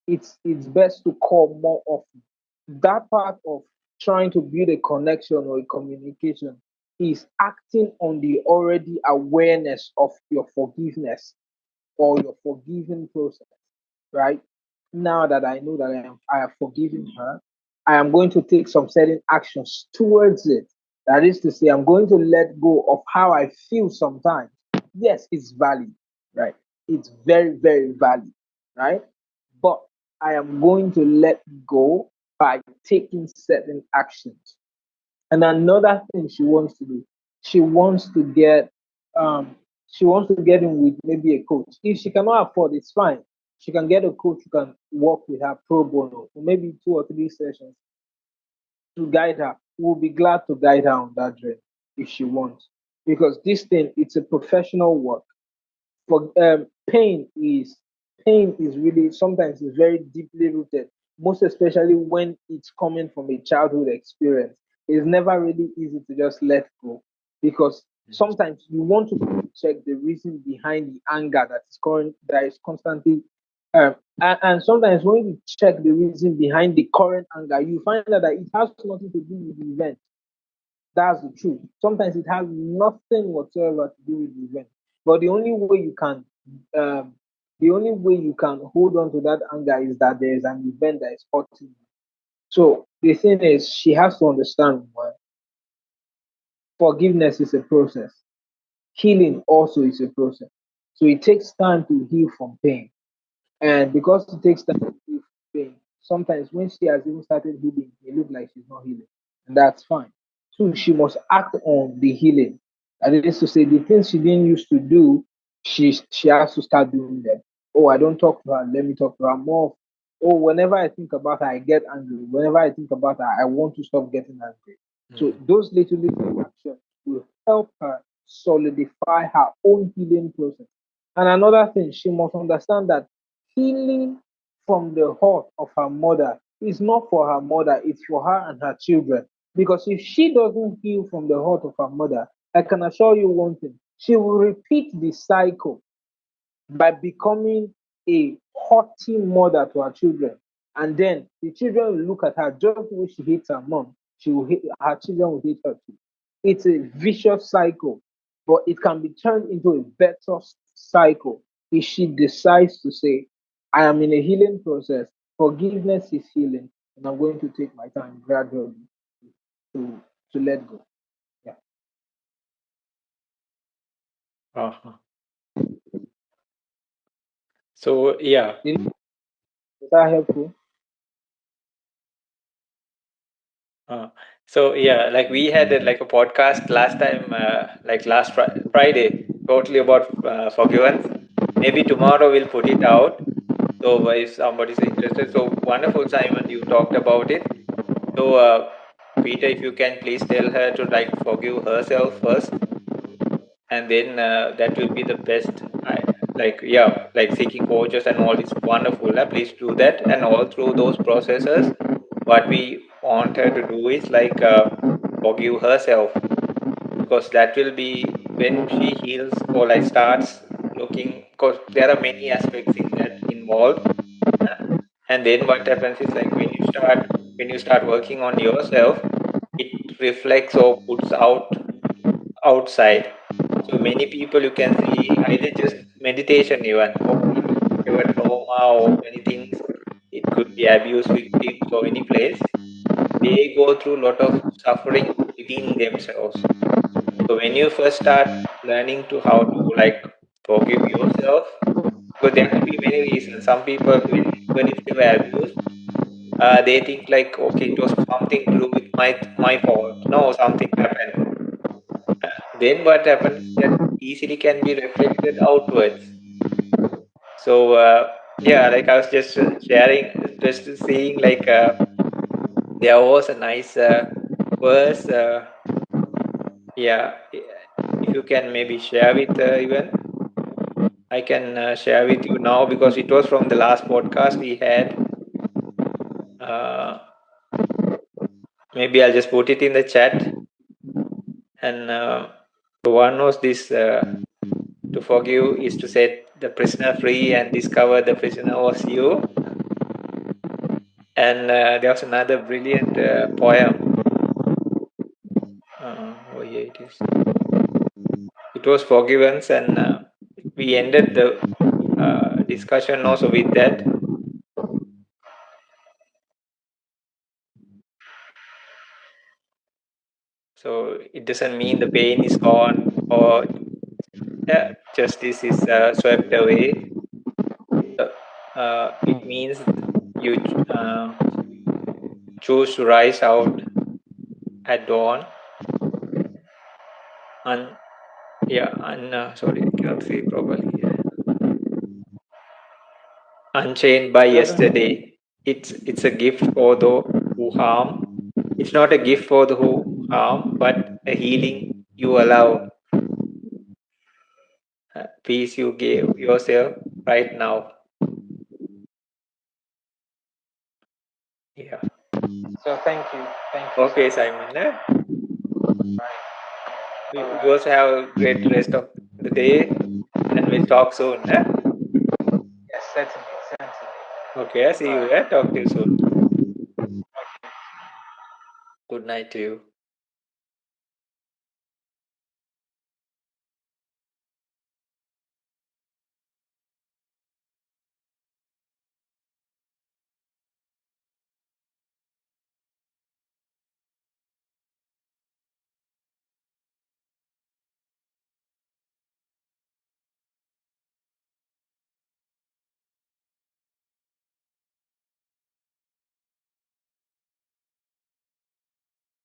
It's best to call more often. That part of trying to build a connection or a communication is acting on the already awareness of your forgiveness or your forgiving process, right? Now that I know that I have forgiven her, I am going to take some certain actions towards it. That is to say, I'm going to let go of how I feel sometimes. Yes, it's valid, right? It's very, very valid, right? But I am going to let go by taking certain actions. And another thing she wants to do, she wants to get um she wants to get in with maybe a coach. If she cannot afford, it's fine. She can get a coach who can work with her pro bono for maybe 2 or 3 sessions to guide her. We'll be glad to guide her on that journey if she wants. Because this thing, it's a professional work. For pain is really sometimes it's very deeply rooted, most especially when it's coming from a childhood experience. It's never really easy to just let go because sometimes you want to check the reason behind the anger that is constantly and sometimes when you check the reason behind the current anger, you find out that it has nothing to do with the event. That's the truth. Sometimes it has nothing whatsoever to do with the event. But um, the only way you can hold on to that anger is that there is an event that is hurting you. So the thing is, she has to understand why forgiveness is a process. Healing also is a process. So it takes time to heal from pain, and because it takes time to heal from pain, sometimes when she has even started healing, it looks like she's not healing, and that's fine. So she must act on the healing. That is to say, the things she didn't used to do, she has to start doing them. Oh, I don't talk to her. Let me talk to her more. Oh, whenever I think about her, I get angry. Whenever I think about her, I want to stop getting angry. So Mm. those little actions will help her solidify her own healing process. And another thing, she must understand that healing from the hurt of her mother is not for her mother, it's for her and her children. Because if she doesn't heal from the hurt of her mother, I can assure you one thing, she will repeat the cycle by becoming a haughty mother to her children. And then the children will look at her just the way she hates her mom, she will hate her children will hate her too. It's a vicious cycle, but it can be turned into a better cycle if she decides to say, I am in a healing process, forgiveness is healing, and I'm going to take my time gradually to to let go. Yeah. Uh-huh. So yeah, Is that helpful? uh, like we had like a podcast last time, like last Friday, totally about forgiveness. Maybe tomorrow we'll put it out. So if somebody's interested, so wonderful, Simon, you talked about it. So Peter, if you can please tell her to like forgive herself first, and then that will be the best. Like seeking coaches and all is wonderful. Please do that, and all through those processes, what we want her to do is like forgive herself, because that will be when she heals or like starts looking, because there are many aspects in that involved. uh, and then what happens is like when you start working on yourself, it reflects or puts out outside. So many people you can see either just meditation even, or whatever trauma or many things. It could be abuse victims or any place. They go through a lot of suffering within themselves. So when you first start learning to how to like forgive yourself, because there could be many reasons. Some people, even if they were abused, they think like, okay, it was something to do with my fault. No, something happened. Then what happens that easily can be reflected outwards. So yeah, like I was just sharing, just seeing like there was a nice verse. Yeah, if you can maybe share with even, I can share with you now because it was from the last podcast we had. Uh, Maybe I'll just put it in the chat. And the one was this: to forgive is to set the prisoner free and discover the prisoner was you. And there was another brilliant poem. Oh, yeah, it is. It was forgiveness, and we ended the discussion also with that. So it doesn't mean the pain is gone or justice is swept away. It means you choose to rise out at dawn. And yeah, and sorry, I cannot say properly. Unchained by yesterday. It's a gift for those who harm. It's not a gift for the who harm, but a healing you allow. Peace you gave yourself right now. Yeah. So thank you so Okay, much. Simon. Bye. You also have a great rest of the day, and we'll talk soon. Yes, certainly, certainly. Okay, see you. Bye. Talk to you soon. Good night to you.